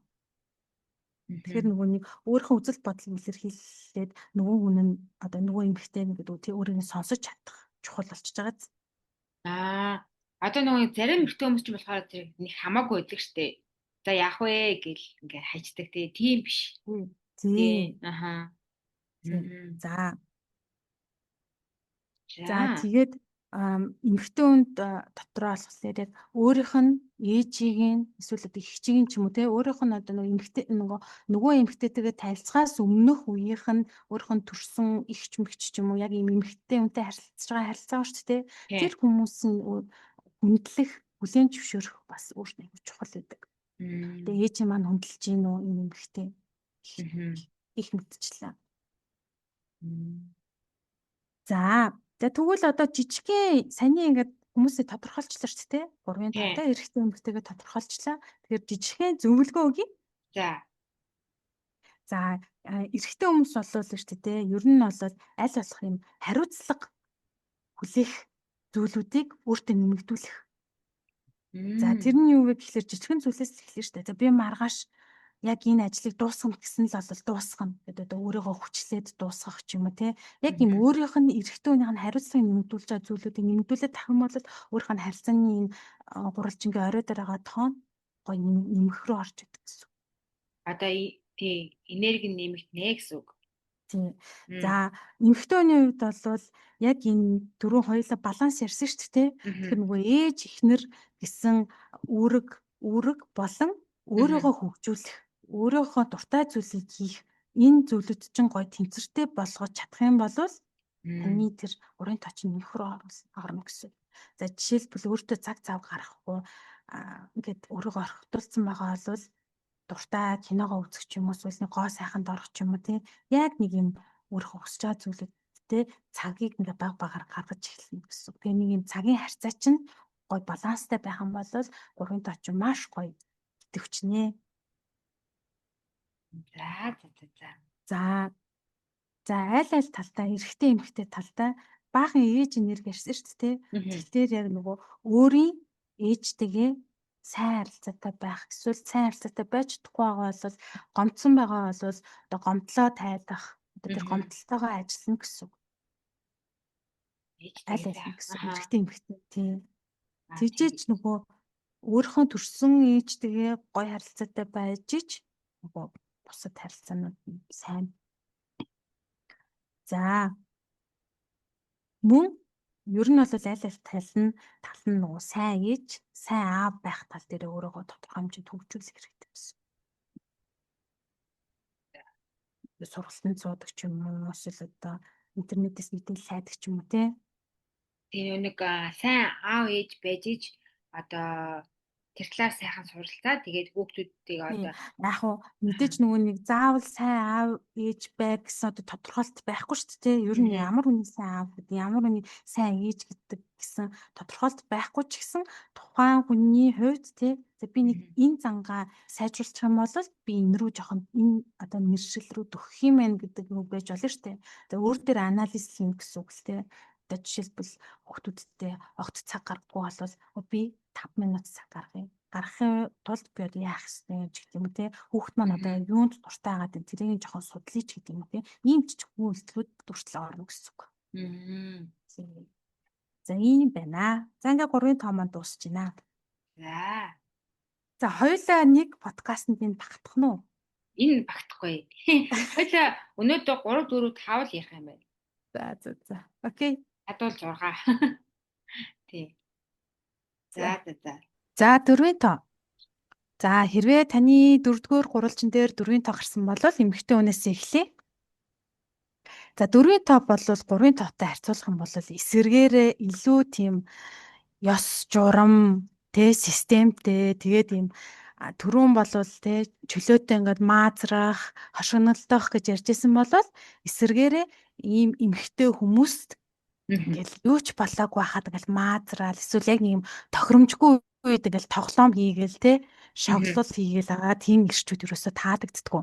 Speaker 2: Тэгэхээр
Speaker 1: Мгм.
Speaker 2: нөгөө нэг өөрийнхөө үзэл бодлыг илэрхийлээд нөгөө хүн нь одоо нөгөө эмэгтэй гэдэг тий өөрийг нь сонсож чадах чухал болчихж байгааз.
Speaker 1: Аа одоо нөгөө зарим эртний хүмүүс ч болохоор тэр нэг хамаагүй байдаг штэ. За яах вэ гэл ингээ хайчдаг тийм биш.
Speaker 2: Тий.
Speaker 1: Тий. Аха.
Speaker 2: Тий.
Speaker 1: Мгм.
Speaker 2: За
Speaker 1: За.
Speaker 2: тэгээд эмэгтэй хүнд дотроо болохоор яг өөрийнх нь ээжийг нь эсвэл одоо эгчийг нь ч юм уу те өөрийнх нь одоо нөгөө эмэгтэйтэйгээ танилцахаас өмнөх үеийнх нь өөрийнх нь төрсэн эгч мэгч ч юм уу яг ийм эмэгтэй хүнтэй харилцаж байгаа харилцаа шүү дээ. Тэр
Speaker 1: Тий.
Speaker 2: хүмүүсийн хүндлэх бүлээн зөвшөөрөх бас өөртөө аягүй чухал байдаг.
Speaker 1: Мм.
Speaker 2: Тэгээ ээжийн маань хүндэлж гин үү энэ эмэгтэй
Speaker 1: Мгм.
Speaker 2: их мэдчихлээ.
Speaker 1: Мм.
Speaker 2: За тэгвэл одоо жижигхэн саний ингээд хүмүүсийг тодорхойлчлаа шүү дээ. Гурвын
Speaker 1: Тий.
Speaker 2: тоотой эрэгтэй эмэгтэйгээ тодорхойлчлаа. Тэгэхээр жижигхэн зөвлөгөө өгье.
Speaker 1: За.
Speaker 2: За эрэгтэй хүмүүс болвол шүү дээ. Ер нь бол аль болох юм хариуцлага хүлээх зүйлүүдийг өөртөө нэмэгдүүлэх. За
Speaker 1: Мм.
Speaker 2: тэр нь юу вэ гэхэлэр жижигхэн зүйлээс л эхэлнэ шүү дээ. За би маргааш яг энэ ажлыг дуусгах гэсэн л бол дуусгана гэдэг одоо өөрийгөө хүчлээд дуусгах ч юм уу те яг юм
Speaker 1: Мгм.
Speaker 2: өөрийнх нь эрэгтэй хүнийх нь хариуцлагыг нэмэгдүүлж байгаа зүйлүүдийг нэмэгдүүлээд тах юм бол өөрийнх нь харилцааны энэ гурвалжингийн орой дээр байгаа тоон гоё нэмэх рүү орж идэг гэсэн.
Speaker 1: Одоо тий энерги нэмэгдэнэ гэсэн үг.
Speaker 2: Тийм.
Speaker 1: Мм.
Speaker 2: За эмэгтэй хүний хувьд бол яг энэ дөрөв хоёулаа баланс ярьсан шүү дээ.
Speaker 1: Мгм.
Speaker 2: Тэгэхээр нөгөө ээж эхнэр гэсэн үүрэг болон
Speaker 1: Мгм.
Speaker 2: өөрийгөө хөгжүүлэх, өөрийнхөө дуртай зүйлийг хийх энэ зүйлүүд чинь гоё тэнцвэртэй болгож чадах юм бол
Speaker 1: Мм.
Speaker 2: таны тэр урын точ нь нөх рүү орно гэсэн. За жишээлбэл өөртөө цаг цав гаргахгүй ингээд өөрийгөө орхитуулсан байгаа бол дуртай киногоо үзэх ч юм уу эсвэл нэг гоо сайханд орох ч юм уу тийм яг нэг юм өөрөө хүсэж байгаа зүйлүүдтэй цагийг ингээ баг багаар гаргаж эхэлнэ гэсэн. Тэгээ нэг юм цагийн харьцаа чинь гой баланстай байх юм бол гурвын тооч маш гоё идэвчнэ.
Speaker 1: За за за за.
Speaker 2: За за аль талдаа эрэгтэй эмэгтэй талдаа баахан ээж энерги ярьсан шүү дээ.
Speaker 1: Мгм.
Speaker 2: Тэгэхээр яг нөгөө өөрийн ээжтэйгээ сайн харилцаатай байх эсвэл сайн харилцаатай байж чадахгүй байгаа бол гомдсон байгаа бол одоо гомдлоо тайлах одоо тэр
Speaker 1: Мгм.
Speaker 2: гомдлолтойгоо ажиллана гэсэн үг. Аль
Speaker 1: Ээжтэйгээ
Speaker 2: аль нь гэсэн
Speaker 1: аха.
Speaker 2: эрэгтэй эмэгтэй тийм.
Speaker 1: Аа
Speaker 2: Тэгжээч
Speaker 1: тийм.
Speaker 2: нөгөө өөрийнхөө төрсөн ээжтэйгээ гоё харилцаатай байж ич нөгөө бусад харилцаанууд нь сайн. За мөн ер нь бол аль тал нь нөгөө сайн ээж, сайн аав байх тал дээр өөрийгөө тодорхой хэмжээнд хөгжүүлэх хэрэгтэй гэсэн. Сургалтанд суудаг ч юм уу эсвэл одоо интернетээс мэдээлэл хайдаг ч юм уу те.
Speaker 1: Тэгээ нэг сайн аав ээж байж ич одоо тэр талаар сайхан суралцаа. Тэгээд хүүхдүүдийг
Speaker 2: Тийм.
Speaker 1: одоо
Speaker 2: Яг уу мэдээж нөгөө нэг заавал сайн аав ээж бай гэсэн одоо тодорхойлт байхгүй шүү дээ. Ер нь
Speaker 1: мгм.
Speaker 2: ямар хүний сайн аав гэдэг, ямар хүний сайн ээж гэдэг гэсэн тодорхойлт байхгүй ч гэсэн тухайн хүний хувьд тий за би нэг
Speaker 1: Мгм.
Speaker 2: энэ зангаа сайжруулах юм бол би энэ рүү жоохон энэ одоо мэршил рүү төгөх юм байна гэдэг үг байж болно шүү дээ. За өөр дээр анализ хийн гэсэн үг л тий. Одоо жишээлбэл хүүхдүүдтэй огт цаг гаргахгүй болвол би 5 минут цаг гаргая гаргахын тулд би одоо яах ёстой ч гэдэг юм те хүүхэд маань одоо
Speaker 1: Мгм.
Speaker 2: юунд дуртай байгаа гэдэг тэрийг жоохон судлаа ч гэдэг юм те ийм жижигхэн үйлдэлүүд дүрслээ орно гэсэн үг.
Speaker 1: Мгм.
Speaker 2: За ийм байна. За ингээ 3-ын тоо маань дуусч байна.
Speaker 1: За
Speaker 2: За хоёулаа нэг подкастт энэ багтах нь уу?
Speaker 1: энэ багтахгүй. Хойлоо өнөөдөр 3 4 5 л ярих юм байна.
Speaker 2: За. Окей.
Speaker 1: Хадуул 6. Тий.
Speaker 2: За.
Speaker 1: За за за.
Speaker 2: За 4-ийн тоо. За хэрвээ таны 4-р гурвалжин дээр 4-ийн тоо гарсан бол эмэгтэй хүнээс эхлэе. За 4-ийн тоо бол 3-ын тоотой харьцуулах юм бол эсэргээрээ илүү тийм ёс журам тэ системтэй тэгээд ийм түрүүн болвол тэ чөлөөтэй ингээд маазрах, хошигнолтойх гэж ярьжсэн бол эсэргээрээ ийм эмхтэй хүмүүст
Speaker 1: Мгм.
Speaker 2: Ингээл юу ч болоогүй хахад ингээл маазраал эсвэл яг нэг юм тохиромжгүй үед ингээл тоглоом хийгээл те
Speaker 1: Мгм.
Speaker 2: шоглол хийгээл агаа тийм ирчүүд ерөөсө таалагддггүй.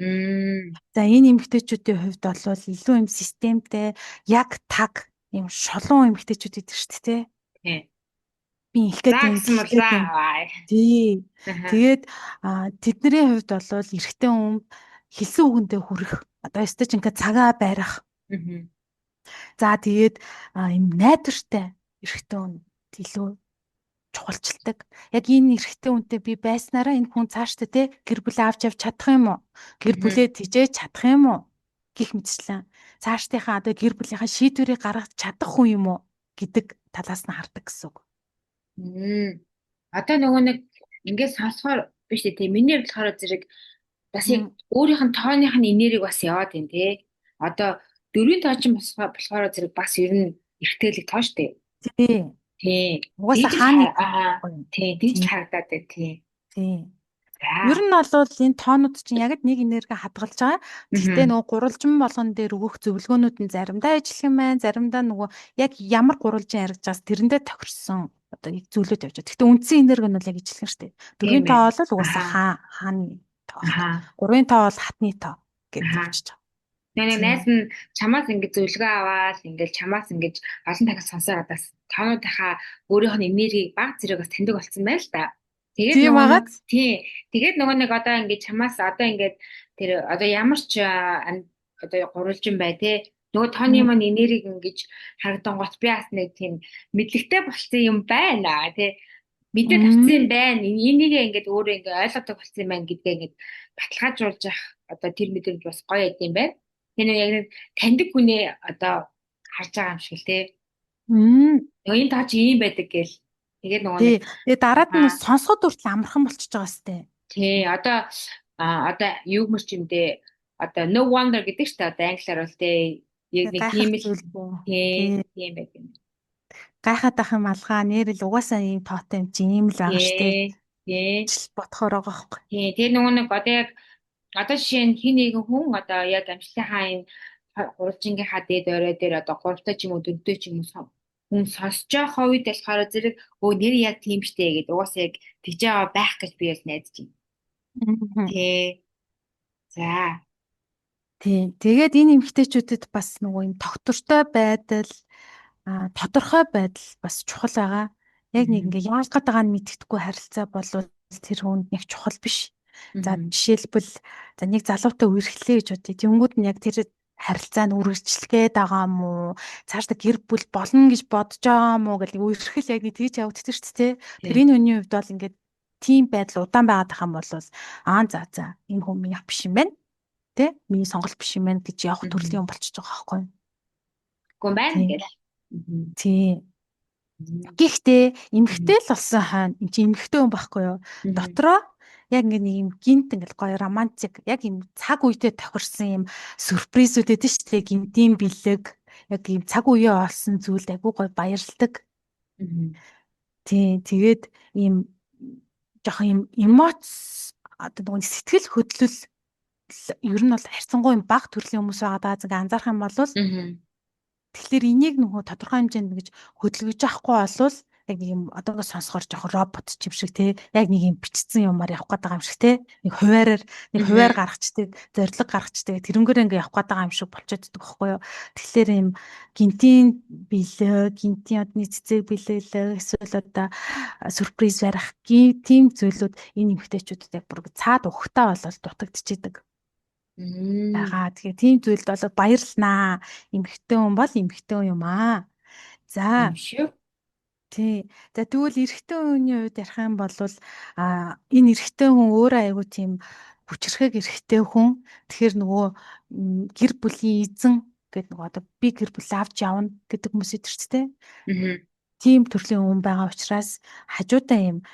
Speaker 1: Мм.
Speaker 2: За энэ эмэгтэйчүүдийн хувьд бол илүү юм системтэй яг таг юм шулуун эмэгтэйчүүд идэг шүү дээ те.
Speaker 1: Тий.
Speaker 2: Би
Speaker 1: За
Speaker 2: инхгээд юм
Speaker 1: гэсэн бол за
Speaker 2: тэгхгээд юм.
Speaker 1: аваа.
Speaker 2: Тий.
Speaker 1: Аха.
Speaker 2: Тэгээд тэдний хувьд бол эрэгтэй хүн хэлсэн үгэндээ хүрэх одоо өстой ч ингээд цагаа барих.
Speaker 1: Мгм.
Speaker 2: За тэгээд юм найдвартай эрэгтэй хүн илүү чухалчилдаг. Яг энэ эрэгтэй хүнтэй би байснараа энэ хүн цаашдаа те гэр бүлээ авч явж чадах юм уу? Гэр
Speaker 1: Мгм.
Speaker 2: бүлээ тижээж чадах юм уу? Гэх мэтчлэн цаашдынхаа одоо гэр бүлийнхаа шийдвэрийг гаргах чадах хүн юм уу гэдэг талаас нь хардаг гэсэн үг.
Speaker 1: Мм. Одоо нөгөө нэг ингээд сонсохоор биш тий. Миний хувьд болохоор зэрэг бас яг
Speaker 2: Мм.
Speaker 1: өөрийнх нь тооных нь энерги бас яваад байна тий. Одоо дөрвийн тоо чинь болохоор зэрэг бас ер нь эртгэлэг тоо штэ.
Speaker 2: Тий.
Speaker 1: Тий.
Speaker 2: Угаасаа
Speaker 1: Тэгж л
Speaker 2: хааны
Speaker 1: аа
Speaker 2: байхгүй юу?
Speaker 1: тий, тэгж л
Speaker 2: Тий.
Speaker 1: харагдаад байна тий.
Speaker 2: Тий. Ер
Speaker 1: За.
Speaker 2: нь бол энэ тоонууд чинь яг нэг энерги хадгалж байгаа. Гэхдээ
Speaker 1: Мгм.
Speaker 2: нөгөө гурвалжин болгон дээр өгөх зөвлөгөөнүүд нь заримдаа ажиллах юм байна. Заримдаа нөгөө яг ямар гурвалжин яригдж байгаас тэрэндээ тохирсон одоо яг зүйлүүд явж байгаа. Гэхдээ үндсэн энерги нь бол яг ижилхэн шүү дээ.
Speaker 1: Тийм
Speaker 2: Дөрвийн тоо
Speaker 1: байна.
Speaker 2: бол угаасаа
Speaker 1: Аха.
Speaker 2: хааны тоо байхгүй.
Speaker 1: Аха.
Speaker 2: Гурвын тоо бол хатны тоо гэж
Speaker 1: Аха.
Speaker 2: явчихж байгаа.
Speaker 1: Нэг найз
Speaker 2: Тийм.
Speaker 1: нь чамаас ингэж зөвлөгөө аваад ингээл чамаас ингэж олон дахин сонсоод бас таануудынхаа өөрийнх нь энергийг баг зэрэг бас таньдаг болсон байл та. Тэгээд
Speaker 2: Тийм
Speaker 1: нөгөө нэг
Speaker 2: агац.
Speaker 1: тий. Тэгээд нөгөө нэг одоо ингэж чамаас одоо ингэж тэр одоо ямар ч одоо гурвалжин бай те. Нөгөө тооны
Speaker 2: Мм.
Speaker 1: маань энергийг ингэж харагдан гот би бас нэг тийм мэдлэгтэй болцсон юм байна те. Мэдээд авсан юм
Speaker 2: Мм.
Speaker 1: байна. Энийг ингээд өөрөө ингээд ойлгодог болсон юм байна гэдгээ ингээд баталгаажуулж явах одоо тэр мэдрэмж бас гоё байд юм байна. Тэр нэг яг нэг таньдаг хүнээ одоо харж байгаа юм шиг л тий.
Speaker 2: Мм.
Speaker 1: Нөгөө энэ таа чи ийм байдаг гээл. Тэгээд нөгөө нэг
Speaker 2: Тий. Тэгээ дараад нь
Speaker 1: аа
Speaker 2: сонсоход хүртэл амархан болчихж байгаа сте.
Speaker 1: тий одоо юу мөр чимдээ одоо no wonder гэдэг ч та одоо англиар бол тий яг
Speaker 2: Тэгээ
Speaker 1: нэг тийм
Speaker 2: гайхах
Speaker 1: л
Speaker 2: зүйлгүй. Тий.
Speaker 1: тий тийм байт юм.
Speaker 2: Гайхаад ах юм алгаа нэрэл угаасаа ийм тоотой юм чи ийм л байгаа штэ.
Speaker 1: Тий тий
Speaker 2: Жил бодохоор байгаа байхгүй.
Speaker 1: тий тэр нөгөө нэг одоо яг одоо жишээ нь хин нэгэн хүн одоо яг амжилтынхаа энэ гурвалжингийнхаа дээд орой дээр одоо гуравтай ч юм уу дөрөвтэй ч юм уу хүн сонсож байгаа үед болохоор зэрэг өө нэр яг тийм штэ гэдэг угаасаа яг тэгж байгаа байх гэж би бас найдаж байна.
Speaker 2: Мгм.
Speaker 1: Тэ. За.
Speaker 2: Тийм. Тэгээд энэ эмгтээчүүдэд бас нөгөө юм тогтвортой байдал, тодорхой байдал бас чухал байгаа. Яг нэг
Speaker 1: Мгм.
Speaker 2: ингээ яах гээд байгааг нь мэддэхгүй харилцаа бол тэр хүнд нэг чухал биш. За
Speaker 1: Мгм.
Speaker 2: жишээлбэл за нэг залуутай үерхлээ гэж бодъё. Тэнгүүд нь яг тэр харилцаанд үргэлжлэх гээд байгаа юм уу? Цаашдаа гэр бүл болно гэж бодож байгаа юм уу гэл үерхэл яг нэг тэгж явагддаг шүү дээ. Тэр
Speaker 1: Тэ.
Speaker 2: энэ хүний хувьд бол ингээд тийм байдал удаан байгаад байгаа юм бол за энэ хүн минийх биш юм байна. Тэ? Миний сонголт биш юм байна гэж явах
Speaker 1: Мгм.
Speaker 2: төрлийн юм болчихж байгаа байхгүй юу?
Speaker 1: Гүн байна
Speaker 2: Тийм.
Speaker 1: гэл. Мгм.
Speaker 2: Тийм.
Speaker 1: Мгм.
Speaker 2: Гэхдээ
Speaker 1: Мгм.
Speaker 2: эмгтэй л болсон хойно эн чинь эмгтэй хүн байхгүй юу?
Speaker 1: Мгм.
Speaker 2: Дотроо яг ингээ нэг юм гинт ингээл гоё романтик яг юм цаг үедээ тохирсон юм сюрпризүүд эдэн штэ гинтийн бэлэг яг юм цаг үеэ олсон зүйлд айгуу гоё баярлдаг.
Speaker 1: Мгм.
Speaker 2: Тийм тэгээд ийм жоохон юм эмоц одоо нөгөө сэтгэл хөдлөл ер нь бол харьцангуй юм бага төрлийн хүмүүс байгаа даа зингээ анзаарах юм бол
Speaker 1: Мгм.
Speaker 2: тэгэхээр энийг нөгөө тодорхой хэмжээнд ингэж хөдөлгөж авахгүй болвол яг нэг юм одоо ингээд сонсохоор жоохон робот ч юм шиг те яг нэг юм бичсэн юмар явах гээд байгаа юм шиг те нэг хуваар
Speaker 1: Мгм.
Speaker 2: гаргачдаг зориг гаргачдаг тэрнгээрээ ингээд явах гээд байгаа юм шиг болчиход байгаа байхгүй юу тэгэхээр юм гинтийн бэлэг гинтийн одны цэцэг бэлэглэг эсвэл одоо сюрприз барих тийм зүйлүүд энэ эмгтээчүүдэд яг бүр цаад ухтаа болол дутагдчихэдэг
Speaker 1: Мгм.
Speaker 2: байгаа. Тэгэхээр тийм зүйлд бол баярлнаа. Эмэгтэй хүн бол эмэгтэй хүн юм аа.
Speaker 1: Тийм
Speaker 2: За
Speaker 1: шүү.
Speaker 2: тий. За тэгвэл эрэгтэй хүний хувьд ярих юм бол энэ эрэгтэй хүн өөрөө айгүй тийм хүчрэхэг эрэгтэй хүн. Тэгэхээр нөгөө гэр бүлийн эзэн гэдэг нөгөө одоо би гэр бүлээ авч явна гэдэг хүмүүс идэрчтэй.
Speaker 1: Мгм.
Speaker 2: Тийм төрлийн хүн байгаа учраас хажуудаа юм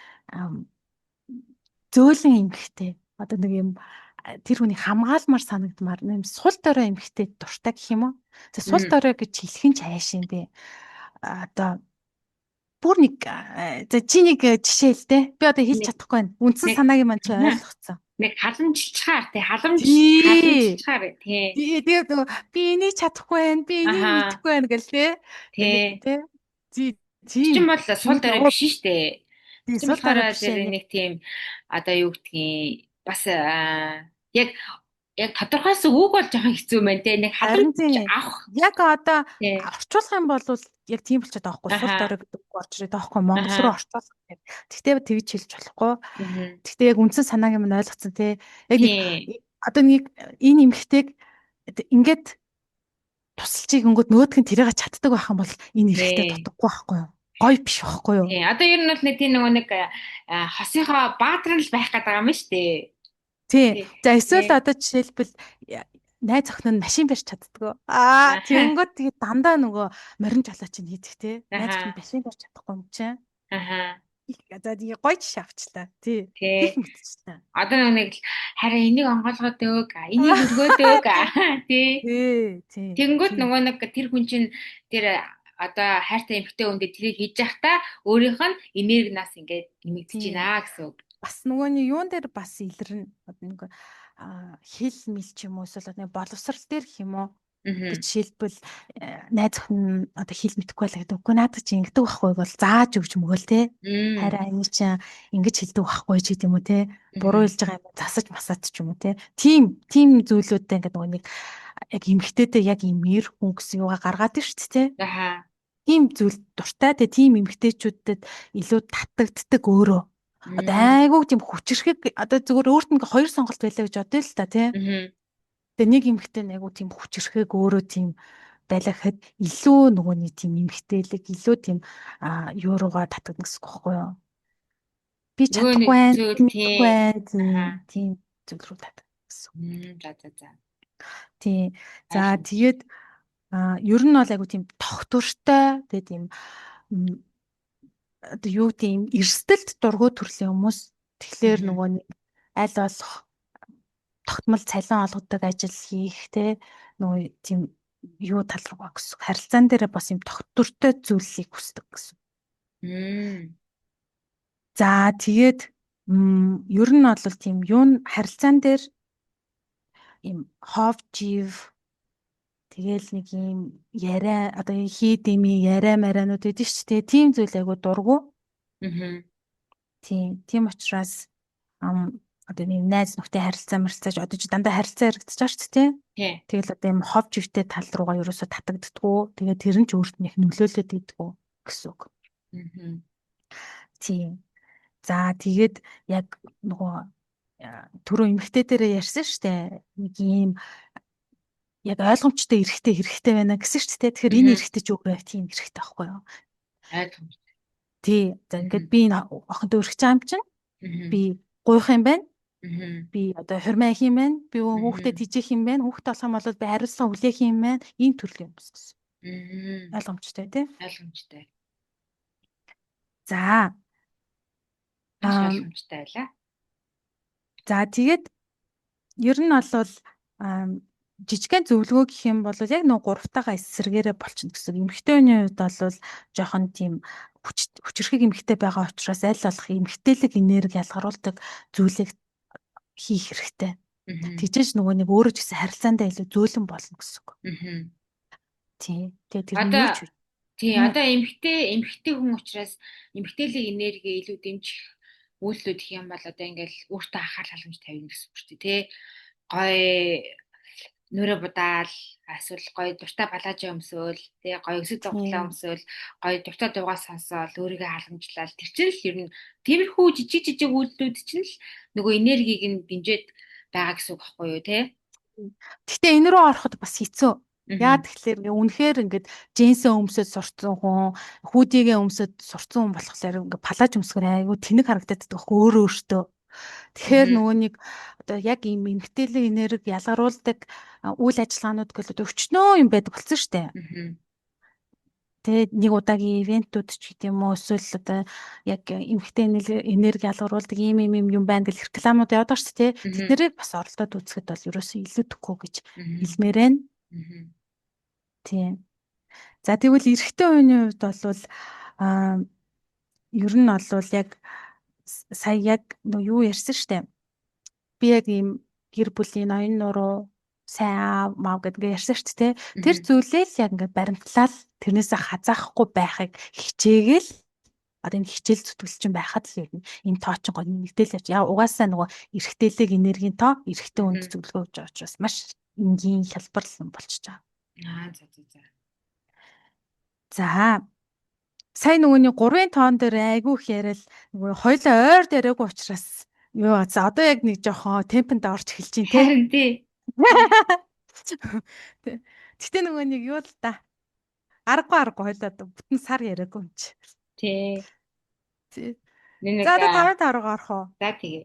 Speaker 2: зөөлөн эмэгтэй. Одоо нэг юм тэр хүний хамгаалмаар санагдмаар юм сул дорой эмэгтэй дуртай гэх юм уу? За сул
Speaker 1: Мгм.
Speaker 2: дорой гэж хэлэх нь ч хайш юм бэ. Одоо бүр нэг за чи нэг жишээ л дээ. Би одоо хэлж
Speaker 1: Нэг
Speaker 2: чадахгүй байна. Үндсэн
Speaker 1: нэг
Speaker 2: санааг маань чи ойлгоцсон.
Speaker 1: нэг халамжилчаар тий
Speaker 2: Тий.
Speaker 1: халамжилчаар тий.
Speaker 2: Тэгээд нөгөө би энийг чадахгүй байна, би энийг
Speaker 1: Аха
Speaker 2: мэдэхгүй байна гэл те. Тэгээд
Speaker 1: тий.
Speaker 2: те.
Speaker 1: Тэр чинь
Speaker 2: Тийм.
Speaker 1: бол сул
Speaker 2: Тэгээд
Speaker 1: дорой
Speaker 2: нөгөө
Speaker 1: биш шүү дээ. Тэр
Speaker 2: тий
Speaker 1: чинь
Speaker 2: сул дорой
Speaker 1: болохоор
Speaker 2: биш
Speaker 1: тэр
Speaker 2: яг
Speaker 1: нэг тийм одоо юу гэдгийг бас яг яг тодорхойлсон үг бол жоохон хэцүү байна те. Нэг
Speaker 2: харин
Speaker 1: халамж
Speaker 2: тийм
Speaker 1: авах
Speaker 2: яг одоо
Speaker 1: тий.
Speaker 2: орчуулах юм бол яг тийм болчиход байгаа хгүй сул
Speaker 1: Аха
Speaker 2: дорой гэдэг үг орж ирээд байгаа хгүй Монгол руу
Speaker 1: аха.
Speaker 2: орчуулах гэдэг. Тэгтээ тэгж хэлж болохгүй.
Speaker 1: Мгм.
Speaker 2: Тэгтээ яг үндсэн санааг юм ойлгоцсон те. Яг нэг
Speaker 1: Тий.
Speaker 2: одоо нэг энэ эмгтэйг ингээд тусалж игэнгүүт нөгөөдх нь тэрийг чаддаг байх юм бол энэ эрэхтэй
Speaker 1: Тий.
Speaker 2: дутхгүй байхгүй юу? Гоё биш байхгүй юу?
Speaker 1: Тий. Одоо ер нь бол нэг тийм нэг хосынхоо баатран л байх гэдэг юм шүү дээ.
Speaker 2: Тий.
Speaker 1: Тий.
Speaker 2: За
Speaker 1: Тий.
Speaker 2: эсвэл одоо жишээлбэл найз охин нь машин барьж чаддгүй.
Speaker 1: Аха.
Speaker 2: Тэгэнгүүт тэгээ дандаа нөгөө морин жолооч нь хийдэг те. Найз охин
Speaker 1: Аха.
Speaker 2: машин барьж чадахгүй юм чинь.
Speaker 1: Аха.
Speaker 2: За тэгээ гоё жишээ авчлаа. Тий. Хийх
Speaker 1: Тий.
Speaker 2: мэдчихлээ.
Speaker 1: Одоо нэг л харин энийг онгойлгоод өг, энийг өргөөд өг. Тий.
Speaker 2: Тий. Тий.
Speaker 1: Тэгэнгүүт
Speaker 2: Тий.
Speaker 1: нөгөө нэг тэр хүн чинь тэр одоо хайртай эмэгтэй хүндээ тэрийг хийж явахдаа өөрийнх нь энергинаас ингээд нэмэгдэж
Speaker 2: Тий.
Speaker 1: байна гэсэн үг.
Speaker 2: Бас нөгөөний юун дээр бас илэрнэ. Одоо нэг хил мэл ч юм уу эсвэл нэг боловсрал дээр гэх юм уу. Одоо
Speaker 1: Аа.
Speaker 2: жишээлбэл найз охин одоо хэл мэдэхгүй байлаа гэдэг. Үгүй наадах чи ингэдэг байхгүй бол зааж өгч мөгөөл те.
Speaker 1: Мм.
Speaker 2: Хараа энэ чинь ингэж хэлдэг байхгүй ч гэдэм үү те. Буруу
Speaker 1: Аа.
Speaker 2: хэлж байгаа юм засаж масаад ч юм уу те. Тим зүйлүүдтэй ингээд нөгөө нэг яг эмгтээдээ яг юм мэр хүн гэсэн юугаа гаргаад ирж тэ.
Speaker 1: Аха.
Speaker 2: Тийм зүйл дуртай. Тэгээ тийм эмгтээчүүдэд илүү татагддаг өөрөө. Одоо
Speaker 1: Мм.
Speaker 2: айгүй тийм хүчрэхэг одоо зүгээр өөрт нь хоёр сонголт байлаа гэж бодъё л та тий.
Speaker 1: Аа.
Speaker 2: Тэгээ нэг эмгтээ айгүй тийм хүчрэхэг өөрөө тийм байлаа гэхэд илүү нөгөөний тийм эмгтээлэг илүү тийм юу руугаа татагдана гэсэн үг байхгүй юу? Би
Speaker 1: Нөгөө
Speaker 2: чадахгүй
Speaker 1: нэг
Speaker 2: байна,
Speaker 1: зүйл
Speaker 2: мэдэхгүй
Speaker 1: тий.
Speaker 2: байна
Speaker 1: Аха.
Speaker 2: тийм зүйл рүү татагдана гэсэн үг.
Speaker 1: За за за.
Speaker 2: Тий. За
Speaker 1: Ойлгомжтой.
Speaker 2: тэгээд ер нь бол айгүй тийм тогтвортой тэгээд тийм одоо юу гэдэг юм эрсдэлт дургуй төрлийн хүмүүс тэгэхээр
Speaker 1: Аа.
Speaker 2: нөгөө нэг аль болох тогтмол цалин олгодог ажил хийх те нөгөө тийм юу тал руугаа гэсэн харилцаан дээр бас юм тогтвортой зүйлийг хүсдэг гэсэн.
Speaker 1: Мм.
Speaker 2: За тэгээд ер нь бол тийм юу харилцаан дээр юм хов жив тэгэл нэг юм яриа одоо хий дими яриа марианууд гэдэг чинь тэгээ тийм зүйл айгу дургу.
Speaker 1: Аа.
Speaker 2: Тийм учраас одоо нэг найз нөхдөд харилцааж одоо ч дандаа харилцаа яригдчих ч тий.
Speaker 1: Тий.
Speaker 2: Тэгэл одоо юм хов живтэй тал руугаа ерөөсө татагддггүй. Тэгээ тэр нь ч өөрт нь их нөлөөлөд идэггүй гэсэн үг.
Speaker 1: Аа.
Speaker 2: Тийм. За тэгээд яг нөгөө түрүү эмгтээ дээрээ ярьсан штэ нэг юм яг ойлгомжтой хэрэгтэй байна гэсэн штэ тэгэхээр энэ
Speaker 1: Аа.
Speaker 2: хэрэгтэй ч үгүй тийм хэрэгтэй байхгүй юу?
Speaker 1: Ойлгомжтой.
Speaker 2: Тий. За
Speaker 1: Аа.
Speaker 2: ингээд би энэ охинтой өргөж байгаа юм чинь
Speaker 1: Аа.
Speaker 2: би гуйх юм байна.
Speaker 1: Аа.
Speaker 2: Би одоо хурмаа хийх юм байна. Би хүүхдэд
Speaker 1: Аа.
Speaker 2: тижээх юм байна. Хүүхд болох юм бол би хариуцлага хүлээх юм байна. Ийм төрлийн юмс гэсэн.
Speaker 1: Аа.
Speaker 2: Ойлгомжтой тий.
Speaker 1: Ойлгомжтой.
Speaker 2: За.
Speaker 1: Маш
Speaker 2: Аа
Speaker 1: ойлгомжтой байлаа.
Speaker 2: за тэгээд ер нь бол жижигхэн зөвлөгөө гэх юм бол яг нэг гуравтайгаа эсрэгээрээ болчихно гэсэн. Эмэгтэй хүний хувьд бол жоохон тийм хүчрэхэг эмэгтэй байгаа учраас аль болох эмэгтэйлэг энерги ялгаруулдаг зүйлийг хийх хэрэгтэй.
Speaker 1: Аа.
Speaker 2: Тэгжээж нөгөө нэг өөрөө ч гэсэн харилцаандаа илүү зөөлөн болно гэсэн үг.
Speaker 1: Аа.
Speaker 2: Тийм. Тэгээ тэр нь юу
Speaker 1: Одоо
Speaker 2: ч
Speaker 1: тий одоо эмэгтэй хүн учраас эмэгтэйлэг энерги илүү дэмжих үйлдэлүүд гэх юм бол одоо ингээл өөртөө анхаарал халамж тавина гэсэн үг шүү дээ тий. Гой нүрэ будаал эсвэл гой дуртай балажаа өмсөөл тий гой өсөг дуудлаа
Speaker 2: тийм.
Speaker 1: өмсөөл гой дуртай дуугаа сонсоол өөрийгөө халамжлал тэр чинь л ер нь тиймэрхүү жижиг үйлдэлүүд чинь л нөгөө энергийг нь дэмжиж байгаа гэсэн үг байхгүй юу тий.
Speaker 2: Гэхдээ энэ рүү ороход бас хэцүү.
Speaker 1: Аа.
Speaker 2: Яа тэгэхээр үнэхээр ингээд джинсээ өмсөд сурцсан хүн, хүүдигээ өмсөд сурцсан хүн болохоор ингээд палаж өмсгөр айгу тэнэг харагдаад байдаг хөө өөрөө өөртөө. Тэгэхээр
Speaker 1: Аа.
Speaker 2: нөгөө нэг одоо яг ийм эмгтээлэг энерги ялгаруулдаг үйл ажиллагаанууд гэхэл одоо өчнөө юм байдаг болсон шүү дээ.
Speaker 1: Аа.
Speaker 2: Тэгээд нэг удаагийн ивентүүд ч гэдэм үү эсвэл одоо яг эмгтэй энерги ялгаруулдаг юм байна гэх рекламууд яваад байгаа шүү дээ.
Speaker 1: Аа.
Speaker 2: Тэднэрийг бас оролдоод үзэхэд бол ерөөсөө илүү төгөө гэж
Speaker 1: Аа.
Speaker 2: хэлмээр байна.
Speaker 1: Аа.
Speaker 2: Тийм. За тэгвэл эрэгтэй хүний хувьд бол аа ер нь бол яг сая яг юу ярьсан штэ. би яг ийм гэр бүлийн ноён нуруу сайн аав мав гэдгээ ярьсан шүү дээ. Тэр
Speaker 1: Мгм.
Speaker 2: зүйлээ л яг ингээд баримтлал тэрнээсээ хазаахгүй байхыг хичээгээл одоо энэ хичээл зүтгэлчин байхад л юм энэ тоо чинь гоё нэгдэл явж яа угаасаа нөгөө эрэгтэйлэг энергийн тоо эрэгтэй хүнд
Speaker 1: Мгм.
Speaker 2: зөвлөгөө өгч байгаа учраас маш энгийн хялбар юм болчихж байгаа.
Speaker 1: За за за.
Speaker 2: За сая нөгөөний 3-ын тоон дээр айгүй их яриад нөгөө хоёлаа ойр дээрээгүй учраас юу за одоо яг нэг жоохон темпэнд орж эхэлж байна те.
Speaker 1: Харин тий.
Speaker 2: Гэтэ нөгөө нэг юу л да. Аргагүй хоёлаа одоо бүтэн сар яриаггүй юм чи.
Speaker 1: Тий.
Speaker 2: Тий.
Speaker 1: Нэг
Speaker 2: За одоо 5-5 руу орох уу?
Speaker 1: за тэгээ.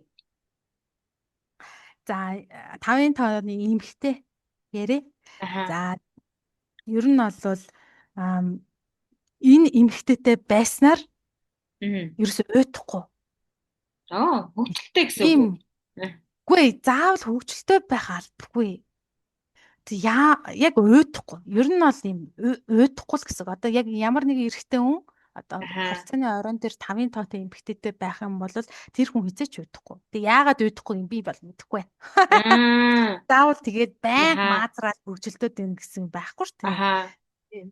Speaker 2: За 5-ын тооны эмхтэй ярэ.
Speaker 1: Аха.
Speaker 2: За ер нь бол энэ эмхтэйтэй байснаар
Speaker 1: Мгм.
Speaker 2: ерөөсөө уйтахгүй.
Speaker 1: Хөвгөлтэй гэсэн үг
Speaker 2: Тийм.
Speaker 1: үү?
Speaker 2: Үгүй заавал хөвгчлөлтэй байх албагүй. Яг уйтахгүй. Ер нь бол юм уйтахгүй л гэсэн. Одоо яг ямар нэг эрэгтэй хүн одоо
Speaker 1: Аха.
Speaker 2: харилцааны оройн дээр 5-ын тоотой эмэгтэйтэй байх юм бол тэр хүн хизээч уйтахгүй. Тэг яагаад уйтахгүй юм би бол мэдэхгүй байна.
Speaker 1: Аа.
Speaker 2: Заавал тэгээд байнга
Speaker 1: Аха.
Speaker 2: маазраад хөвгчлөлтөд байна гэсэн байхгүй шүү дээ.
Speaker 1: Аха.
Speaker 2: Тийм.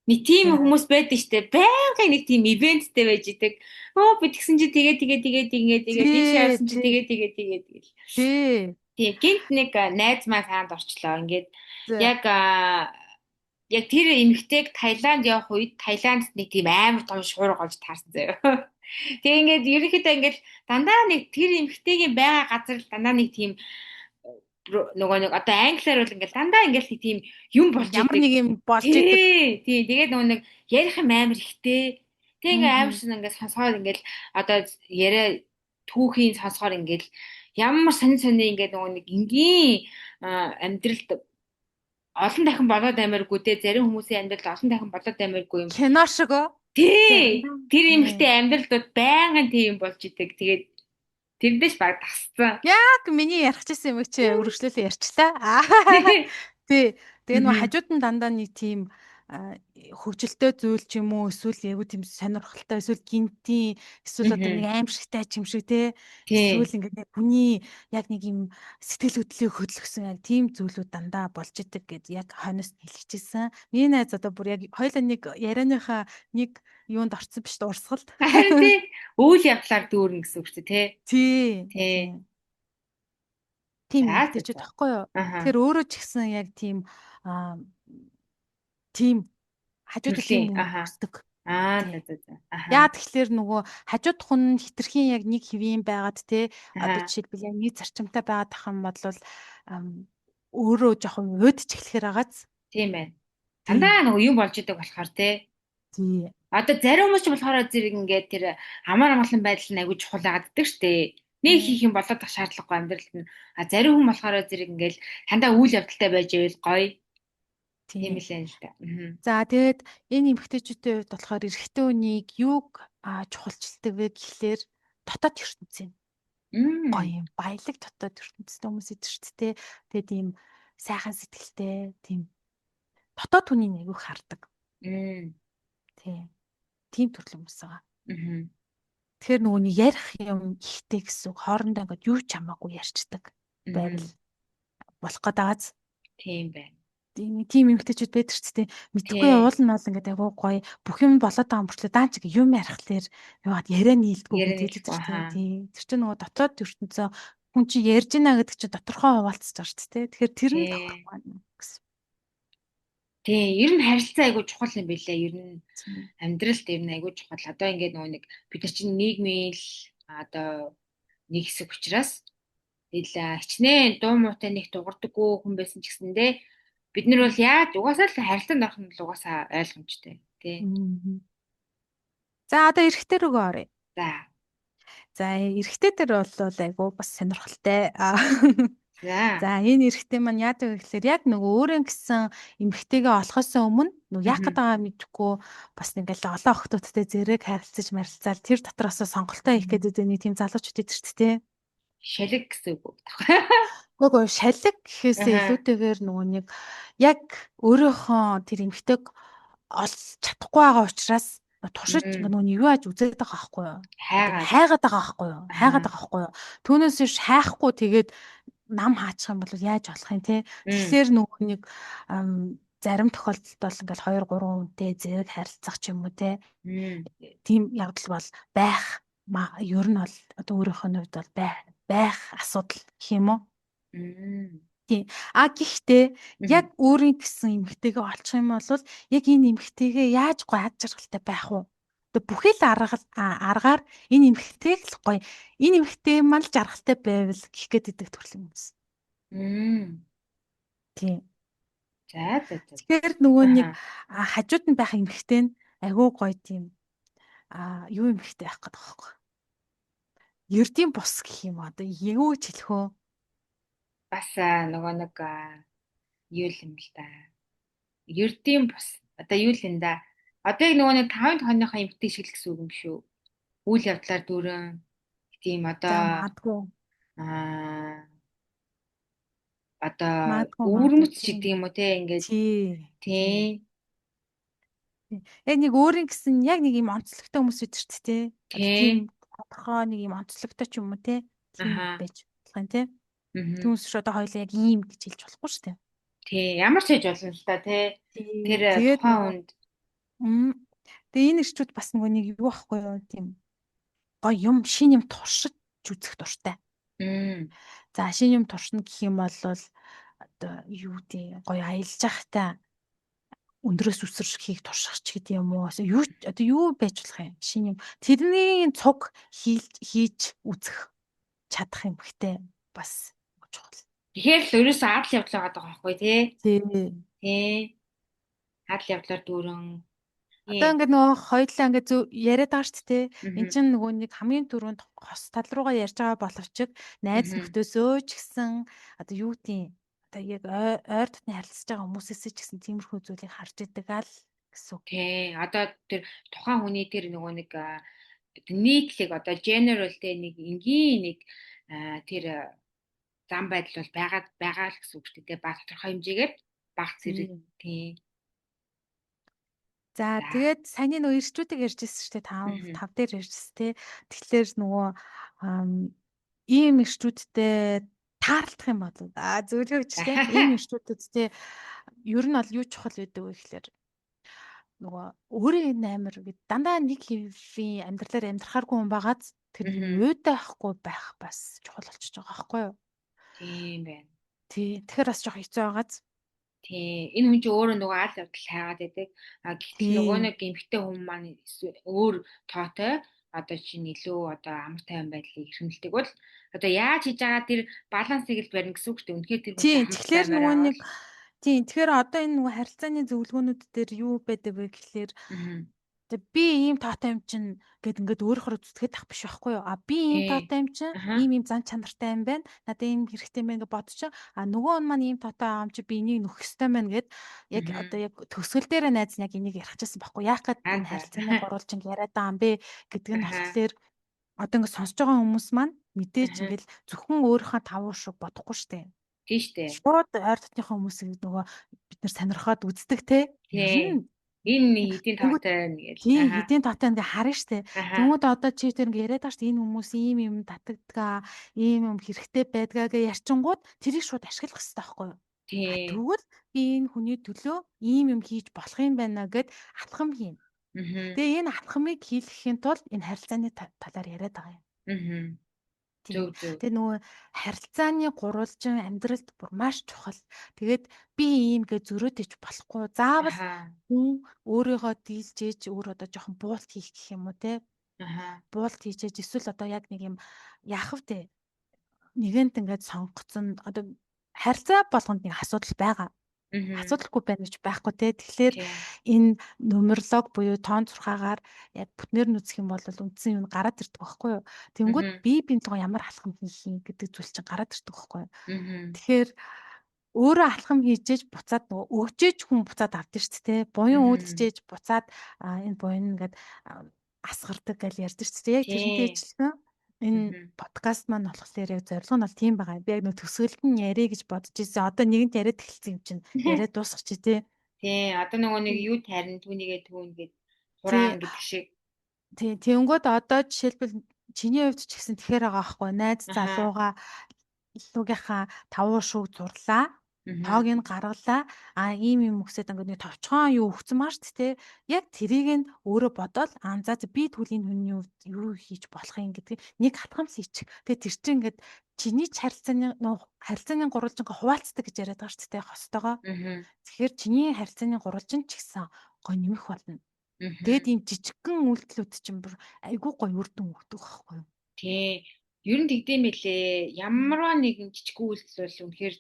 Speaker 1: Нэг тийм
Speaker 2: За.
Speaker 1: хүмүүс байдаг штэ. Байнгын нэг тийм ивенттэй байж идэг. Би тэгсэн чи тэгээд тийш явсан чи
Speaker 2: Тий.
Speaker 1: тэгээд гэл.
Speaker 2: Тий.
Speaker 1: Тийм гинт нэг найз маань хаанд орчлоо. Ингээд
Speaker 2: За.
Speaker 1: яг тэр эмэгтэйг Таиланд явах үед Таиландд нэг тийм амар том шуурга олж таарсан заяа. Тэгээ ингээд ерөнхийдөө ингээд дандаа нэг тэр эмэгтэйгийн байгаа газар л дандаа нэг тийм нөгөө нэг одоо англиар бол ингээд дандаа ингээд нэг тийм юм болж
Speaker 2: Ямар
Speaker 1: идэг.
Speaker 2: нэг юм болж идэг.
Speaker 1: Тий. Тэгээд нөгөө нэг ярих юм амар ихтэй. Тэг ингээд амар
Speaker 2: Мгм.
Speaker 1: шин ингээд сонсоод ингээд одоо яриа түүхийн сонсохоор ингээд ямар сонин ингээд нөгөө нэг энгийн амьдралд олон дахин болоод амиргүй те зарим хүмүүсийн амьдралд олон дахин болоод амиргүй юм.
Speaker 2: Кино шиг оо.
Speaker 1: Тий.
Speaker 2: Заримдаа.
Speaker 1: Тэр эмэгтэй амьдралдууд байнгын тийм болж идэг. Тэгээд тэрнээс баг тасцсан.
Speaker 2: Яг миний ярих гэсэн юм чи өргөжлөлөө ярьчлаа. Тий. Тэгээ нөгөө
Speaker 1: Мгм.
Speaker 2: хажууд нь дандаа нэг тийм хөвгөлтэй зүйл ч юм уу эсвэл яг тийм сонирхолтой эсвэл гинтийн эсвэл одоо нэг
Speaker 1: Мгм.
Speaker 2: аимшигтай ч юм шиг те
Speaker 1: Тий.
Speaker 2: эсвэл ингээд яг хүний яг нэг юм сэтгэл хөдлөлийг хөдөлгсөн яг тийм зүйлүүд дандаа болж идэг гэд яг хойноос нь хэлчихсэн. Миний найз одоо бүр яг хоёлаа нэг ярианыхаа нэг юунд орцсон биш дурсгалд.
Speaker 1: Харин тий. Үйл явдлаар дүүрнэ гэсэн үг чинь тий.
Speaker 2: Тий.
Speaker 1: Тий.
Speaker 2: Тийм. Тийм
Speaker 1: За за
Speaker 2: эмгтээчүүд
Speaker 1: за.
Speaker 2: тахгүй юу?
Speaker 1: Аха.
Speaker 2: Тэгэхээр өөрөө ч гэсэн яг тийм аа тийм хажуудаа тийм
Speaker 1: Төрлийн.
Speaker 2: хүн
Speaker 1: Аха.
Speaker 2: хүсдэг.
Speaker 1: За
Speaker 2: Тий.
Speaker 1: за за. Аха.
Speaker 2: Яа тэгэхээр нөгөө хажууд хүн нь хитрхийн яг нэг хэвийн байгаад те одоо
Speaker 1: Аха.
Speaker 2: жишээлбэл яг нэг зарчимтай байгаад ах юм бол өөрөө жоохон уйдч эхлэхээр агац.
Speaker 1: Тийм байна.
Speaker 2: Тий.
Speaker 1: Дандаа нөгөө юм болж идэг болохоор тий.
Speaker 2: Тий.
Speaker 1: Одоо зарим хүмүүс ч болохоор зэрэг ингээд тэр амар амгалан байдал нь аягүй чухал байгаад шүү дээ. Нэг
Speaker 2: Тий.
Speaker 1: хийх юм болоод тах шаардлагагүй амьдралд нь. Зарим хүн болохоор зэрэг ингээд дандаа үйл явдалтай байж байвал гоё. Тийм
Speaker 2: Тий.
Speaker 1: л энэ л та.
Speaker 2: За тэгээд энэ эмгтээчүүдийн хувьд болохоор эрэгтэй хүнийг юуг чухалчилдаг вэ гэхлээр дотоод ертөнцийн гоё юм баялаг дотоод ертөнцийн хүмүүс идэж шүү дээ. Тэгээд ийм сайхан сэтгэлтэй тийм дотоод хүний нэг хардаг. Тий. Тийм төрлийн хүмүүс байгаа. Тэгэхээр нөгөө нэг ярих юм ихтэй гэсэн үг хоорондоо ингээд юу ч хамаагүй ярьцдаг байвал болох гэдэг.
Speaker 1: Тийм байна.
Speaker 2: Тийм эмгтээчүүд байдаг ч тийм мэдхгүй уул нь бол ингээд агуу гоё бүх юм болоод байгаа мөртлөө даан чиг юм ярихлаэр яваад яриа нийлдэггүй
Speaker 1: Яриа
Speaker 2: гэдэг
Speaker 1: нийлэхгүй,
Speaker 2: тийм
Speaker 1: ахаа.
Speaker 2: тийм тэр чинь нөгөө дотоод ертөнцөө хүн чи ярьж ийна гэдэг чинь тодорхой хуваалцаж байгаа шүү дээ. Тэгэхээр тэр нь
Speaker 1: Тий.
Speaker 2: тогтохгүй байна гэсэн.
Speaker 1: Тий, ер нь харилцаа айгүй чухал юм билээ. Ер нь
Speaker 2: Тийм.
Speaker 1: амьдралд ер нь айгүй чухал. Одоо ингээд нөгөө нэг бид нар чинь нийгмийн л одоо нэг хэсэг учраас хичнээн дуу муутай нэг дуурдаггүй хүн байсан ч гэсэндээ бид нар бол яаж угаасаа л харилцаанд орох нь л угаасаа ойлгомжтой тий.
Speaker 2: За одоо эрэгтэй рүүгээ оръё.
Speaker 1: За.
Speaker 2: За эрэгтэй дээр бол айгүй бас сонирхолтой.
Speaker 1: За.
Speaker 2: За энэ эрэгтэй маань яадаг вэ гэхээр яг нөгөө өөрөө гэсэн эмэгтэйгээ олохоос өмнө нөгөө яах гээд байгаа мэдэхгүй бас ингээл олон охтуудтай зэрэг харилцаж марилцаал тэр дотроос сонголтоо хийх гэдэг нэг тийм залуучууд идэв ч тий.
Speaker 1: Шалэг гэсэн үг.
Speaker 2: Гөө шалиг гэхээсээ
Speaker 1: Аха.
Speaker 2: илүүтэйгээр нөгөө нэг яг өөрийнхөө тэр эмэгтэйг олж чадахгүй байгаа учраас Туршиж
Speaker 1: Мм.
Speaker 2: нөгөө юу яаж үзээд байгаа байхгүй юу? Одоо
Speaker 1: Хайгаад.
Speaker 2: хайгаад байгаа байхгүй юу? Хайгаад
Speaker 1: Аха.
Speaker 2: байгаа байхгүй юу? Түүнээс биш хайхгүй тэгээд нам хаачих юм бол яаж болох юм те? Тэгэхээр нөгөө нэг зарим тохиолдолд бол ингээл 2 3 хүнтэй зэрэг харилцах ч юм уу те. Тийм явдал бол байх. Ер нь бол одоо өөрийнхөө хувьд бол байх асуудал гэх юм уу? Тийм. Гэхдээ яг өөрийн гэсэн эмгтэйгээ олчих юм бол яг энэ эмгтэйгээ яаж гоё ад жаргалтай байх вэ? Одоо бүхий л аргаар энэ эмгтэйг л гоё. Энэ эмгтэй маань л жаргалтай байвал гэх гээд идэг төрлийн хүмүүс. Тийм.
Speaker 1: За.
Speaker 2: Тэгэхээр нөгөө нэг хажууд нь байх эмгтэй нь айгүй гоё тийм юу эмгтэй байх гэдэг байхгүй. Ердийн бус гэх юм одоо юу ч хэлэх үү?
Speaker 1: Бас нөгөө нэг юу л юм л да. Ердийн бус. Одоо юу л юм да. Одоо яг нөгөө нэг 5 тооныхоо эмгтэй шиг л гэсэн үг юм шүү. Үйл явдлаар дүүрэн тийм
Speaker 2: За
Speaker 1: одоо
Speaker 2: магадгүй.
Speaker 1: Одоо
Speaker 2: Магадгүй
Speaker 1: өвөрмөц ч
Speaker 2: тийм.
Speaker 1: гэдэг юм уу те ингээд
Speaker 2: тий. Яг нэг өөрийн гэсэн яг нэг юм онцлогтой хүмүүс байдаг шүү дээ тий. Тийм тодорхой нэг юм онцлогтой ч юм уу тий. Тийм байж болох юм тий. Түүнээс ч одоо хоёлаа яг ийм гэж хэлж болохгүй шүү дээ.
Speaker 1: Тий, ямар ч хийж болно л та тий. Тэр
Speaker 2: Тэгээд
Speaker 1: тухайн хүнд
Speaker 2: тэгээ энэ ирчүүд бас нөгөө нэг юу байхгүй юу тийм гоё юм шин юм туршиж үзэх дуртай. За шин юм туршина гэх юм бол одоо юу тий гоё аялж явахтай өндрөөс үсэрхийг турших ч гэдэг юм уу. Одоо юу байж болох юм шин юм. Тэрний цуг хийж үзэх чадах юм хтэй бас чухал.
Speaker 1: Тэгэхээр л ерөөсөө адал явдал байгаа даа байхгүй тий. Тий. Адал явдлаар дүүрэн
Speaker 2: Одоо ингээд нөгөө хоёулаа ингээд яриад байгаа шүү дээ. Энд чинь нөгөө нэг хамгийн түрүүнд хос тал руугаа ярьж байгаа боловч найз нөхдөсөө ч гэсэн одоо юу гэдэг одоо яг ойр дотны харилцаж байгаа хүмүүсээс ч гэсэн тиймэрхүү зүйлийг харж идэг ал гэсэн.
Speaker 1: Тий. Одоо тэр тухайн хүний тэр нөгөө нэг нийтлэг одоо general те нэг энгийн нэг тэр зам байдал бол байгаа л гэсэн үг шүү дээ. Баг тодорхой хэмжээгээр баг зэрэг тий.
Speaker 2: За тэгээд саяны нөгөө ирчүүдийг ярьжсэн шүү дээ. 5 дээр ярьжсэн тий. Тэгэхээр нөгөө ийм ирчүүдтэй таарлах юм бол зөвлөгөө өгч тий. Ийм ирчүүдэд тий ер нь бол юу чухал байдаг вэ гэхээр нөгөө өөрийн амар гэд дандаа нэг хэвийн амьдралаар амьдрахааргүй хүн байгаад тэр уйдаа ахгүй байх бас чухал болчихж байгаа байхгүй юу?
Speaker 1: Тийм байна.
Speaker 2: Тий. Тэгэхээр бас жоох хэцүү байгааз.
Speaker 1: Тий. Энэ хүн чинь өөрөө нөгөө аль явдал хайгаад байдаг. Гэтэл нөгөө нэг эмгтэй хүн маань өөр тоотой одоо чинь илүү одоо амар тайван байдлыг эрхэмлдэг бол одоо яаж хийж байгаа тэр балансыг л барина гэсэн үг шүү дээ. Үнэхээр тэр хүн чинь
Speaker 2: тэгэхээр нөгөө нэг тийм тэгэхээр одоо энэ нөгөө харилцааны зөвлөгөөнүүд дээр юу байдаг вэ гэхлээр би ийм таатай юм чинь гэд ингээд өөрөөр зүтгэж тах биш байхгүй юу? Би ийм таатай юм чинь ийм зан чанартай юм байна. Надад ийм хэрэгтэй юм ингээд бодчих. Нөгөө хүн маань ийм таатай байгаа юм чи би энийг нөхөх ёстой байна гэд яг одоо яг төгсгөл дээр найз нь яг энийг ярих гэсэн байхгүй. Яах гээд энэ харилцааны гурвалжинг яриад байгаа юм бэ гэдэг нь болохоор одоо ингээд сонсож байгаа хүмүүс маань мэдээж ингээд зөвхөн өөрийнхөө тавуу шиг бодохгүй штэ.
Speaker 1: Тийм штэ.
Speaker 2: Шууд ойр дотныхоо хүмүүсийг нөгөө бид нэр сонирхоод үздэг те.
Speaker 1: Энэ хэдийн таатай нэг
Speaker 2: л. Хэдийн таатай ингээ харна штэ. Тэнгүүд одоо чи тэр ингээ яриад байгаа штэ энэ хүмүүс ийм юм татагдгаа, ийм юм хэрэгтэй байдгаа гэж ярьчингууд тэрийг шууд ашиглах хэрэгтэй байхгүй юу? Тэгвэл би энэ хүний төлөө ийм юм хийж болох юм байна гэд алхам хийн. Тэгээ энэ алхамыг хийлгэхийн тулд энэ харилцааны талаар яриад байгаа юм. Тэгээ нөгөө харилцааны гурвалжин амьдралд бүр маш чухал. Тэгээд би ийм гэж зөрөөдөж болохгүй. Заавал хүн өөрийгөө дийлжээж өөр одоо жоохон буулт хийх гэх юм уу те. Буулт хийжээж эсвэл одоо яг нэг юм яах вэ? Нэгэнт ингээд сонгоцсон одоо харилцаа болгонд нэг асуудал байгаа. Асуудалгүй байна гэж байхгүй те. Тэгэхээр энэ нумеролог буюу тоон зурхаагаар яг бүтнээр нь үзэх юм бол үндсэн юм гараад ирдэг байхгүй юу. Тэнгүүд бие биентэйгээ ямар алхам хийх юм гэдэг зүйл чинь гараад ирдэг байхгүй юу. Тэгэхээр өөрөө алхам хийжээж буцаад нөгөө өгчээж хүн буцаад авдсан шүү дээ. Буян үүдчээж буцаад энэ буян ингээд асгардаг гэж ярьдэн шүү дээ. Яг тэрнтэй ижилхэн энэ подкаст маань болохоор яг зорилго нь бол тийм байгаа. Би яг нөө төсөөлт нь яриа гэж бодож ирсэн. Одоо нэгэнт яриад эхэлсэн юм чинь яриад дуусах чи тий.
Speaker 1: Тий, одоо нөгөө нэг юу тарин түүнийгээ түүнгээд
Speaker 2: тий
Speaker 1: хураана гэдэг шиг.
Speaker 2: тий тэгэнгүүт одоо жишээлбэл чиний хувьд ч гэсэн тэгэхээр байгаа байхгүй найз
Speaker 1: Аха.
Speaker 2: залуугийнхаа тавуу шүүг зурлаа. Тоог
Speaker 1: Мгм.
Speaker 2: нь гаргалаа. Ийм юм өгсөд ингээд нэг товчхон юу өгсөн маа шүү дээ. Яг тэрийг нь өөрөө бодоод за би түүлийн хүний хувьд юу хийж болох юм гэдгийг нэг хатгамс хийчих. Тэгээ тэр чинь ингээд чиний ч харилцааны гурвалжингаа хуваалцдаг гэж яриад байгаа шүү дээ хостойгоо.
Speaker 1: Мгм.
Speaker 2: Тэгэхээр чиний харилцааны гурвалжин ч гэсэн гой нэмэх болно. Тэгээд
Speaker 1: Мгм.
Speaker 2: ийм жижигхэн үйлдэлүүд чинь бүр айгүй гой үр дүн өгдөг байхгүй юу?
Speaker 1: Тий. Ер нь тэгдэм билээ. Ямарваа нэгэн жижиг үйлдэл бол үнэхээр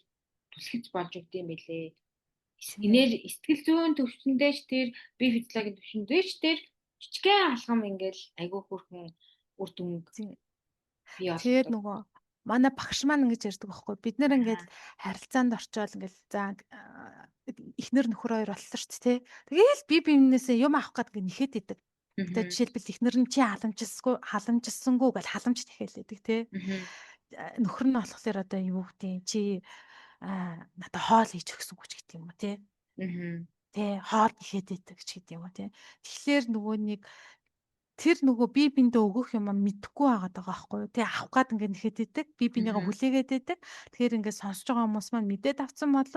Speaker 1: түлхэж болж өгдөм билээ.
Speaker 2: Тий.
Speaker 1: Сэтгэл зүйн төвчөндөөч тэр бие физиологийн төвчөндөөч тэр жижигхэн алхам ингээл айгүй хөрхөн үр дүнг
Speaker 2: Тий.
Speaker 1: бий
Speaker 2: Тэгээд
Speaker 1: болгодог.
Speaker 2: нөгөө манай багш маань ингэж ярьдаг байхгүй бид нэр ингээд
Speaker 1: Аа.
Speaker 2: харилцаанд орчоол ингээд эхнэр нөхөр хоёр болсон шүү дээ. Тэгээл би биенээсээ юм авах гээд ингээд нэхэд идэг. Одоо
Speaker 1: Мгм.
Speaker 2: жишээлбэл эхнэр нь чи халамжсангүй гэж халамж тэхээлээдэг тий.
Speaker 1: Мгм.
Speaker 2: Нөхөр нь болохоор одоо юу гэдэг чи надад хоол хийж өгсөнгүй ч гэдэг юм уу тий.
Speaker 1: Мгм.
Speaker 2: Тэ хоол ихэд идэг ч гэдэг юм уу тий. Тэгэхээр нөгөө нэг тэр нөгөө бие биендээ өгөх юм мэдэхгүй байгаад байгаа байхгүй юу. Тэгээ авах гад ингээд нэхэд идэг. Бие бинийгаа
Speaker 1: Мгм.
Speaker 2: хүлээгээд идэг. Тэгэхээр ингээд сонсож байгаа хүмүүс маань мэдээд авсан бол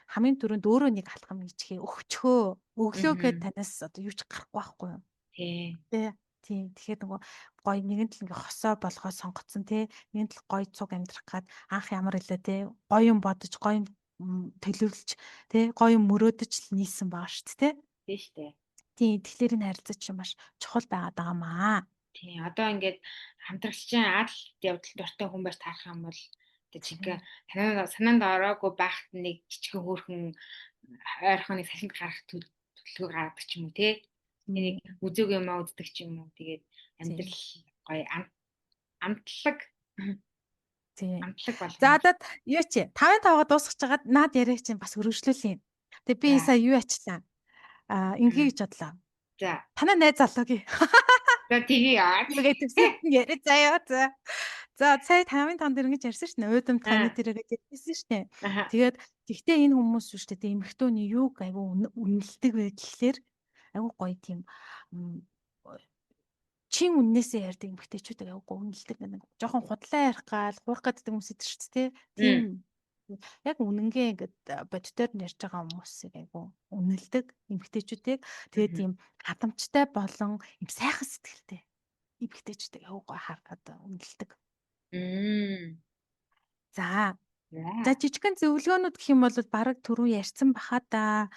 Speaker 2: хамгийн түрүүнд өөрөө нэг алхам хийчихээ өгчхөө. Өглөө гэд
Speaker 1: Мгм.
Speaker 2: танаас одоо юу ч гарахгүй байхгүй юу.
Speaker 1: Тий.
Speaker 2: Тэ. Тийм. Тэгэхээр нөгөө гоё нэгэн тал ингээ хосоо болгоо сонгоцсон тий. Нэгэн тал гоё цуг амьдрах гад анх ямар илээ тий. Гоё юм бодож, гоё юм төлөвлөж тий. Гоё юм мөрөөдөж л нийсэн байгаа шүү дээ тий.
Speaker 1: Тий штэ.
Speaker 2: Тийм. Тэгэхээр энэ харилцаа чинь маш чухал байгаад байгаа маа.
Speaker 1: Тий. Одоо ингээд хамтрагчийн адал явдал дуртай хүн байж таарах юм бол одоо
Speaker 2: Тийм.
Speaker 1: жинхэнэ санаанд ороогүй байхад нэг жижигхэн хөөрхөн ойрхон нэг салхинд гарах төлөвлөгөө гаргадаг ч юм уу тий. Энийг
Speaker 2: Тийм.
Speaker 1: үзээгүй юм аа үздэг ч юм уу. Тэгээд
Speaker 2: Тийм.
Speaker 1: амьдрал гоё амтлаг
Speaker 2: Тийм.
Speaker 1: амтлаг
Speaker 2: За
Speaker 1: болгоно.
Speaker 2: одоо юу чи 5-5-га дуусгаж хагаад наад яриаг чинь бас өргөжлүүлээ. Тэгээ би
Speaker 1: За.
Speaker 2: сая юу ачлаа. Ингээ
Speaker 1: М.
Speaker 2: гэж бодлоо.
Speaker 1: За.
Speaker 2: Танаа найз залуугийн
Speaker 1: За тгий яа.
Speaker 2: тэгээ төвсөд нь яриа заяа за. За сая 5-5 дээр ингэж ярьсан шүү дээ. Уудам таны
Speaker 1: Аа.
Speaker 2: дээрээ гэж ярьсан шүү дээ.
Speaker 1: Аха.
Speaker 2: Тэгээд тэгтээ энэ хүмүүс шүү дээ. Эмэгтөөний юуг айгу үнэлдэг вэ гэхлээр айгу гоё тийм м, чин үннээсээ ярьдаг эмэгтэйчүүд айгу гоё үнэлдэг нэг жоохон худлаа ярих гал хуурах гэдэг хүмүүс идэв шүү дээ. Тийм
Speaker 1: М.
Speaker 2: яг үнэнгээ ингээд бодитоор нь ярьж байгаа хүмүүсийг айгу үнэлдэг эмэгтэйчүүдийг тэгээд
Speaker 1: Мгм.
Speaker 2: тийм хадамжтай болон юм сайхан сэтгэлтэй эмэгтэйчүүдийг айгу гоё хараад үнэлдэг.
Speaker 1: М.
Speaker 2: За За
Speaker 1: За.
Speaker 2: жижигхэн зөвлөгөөнүүд гэх юм бол бараг түрүү ярьсан баха да.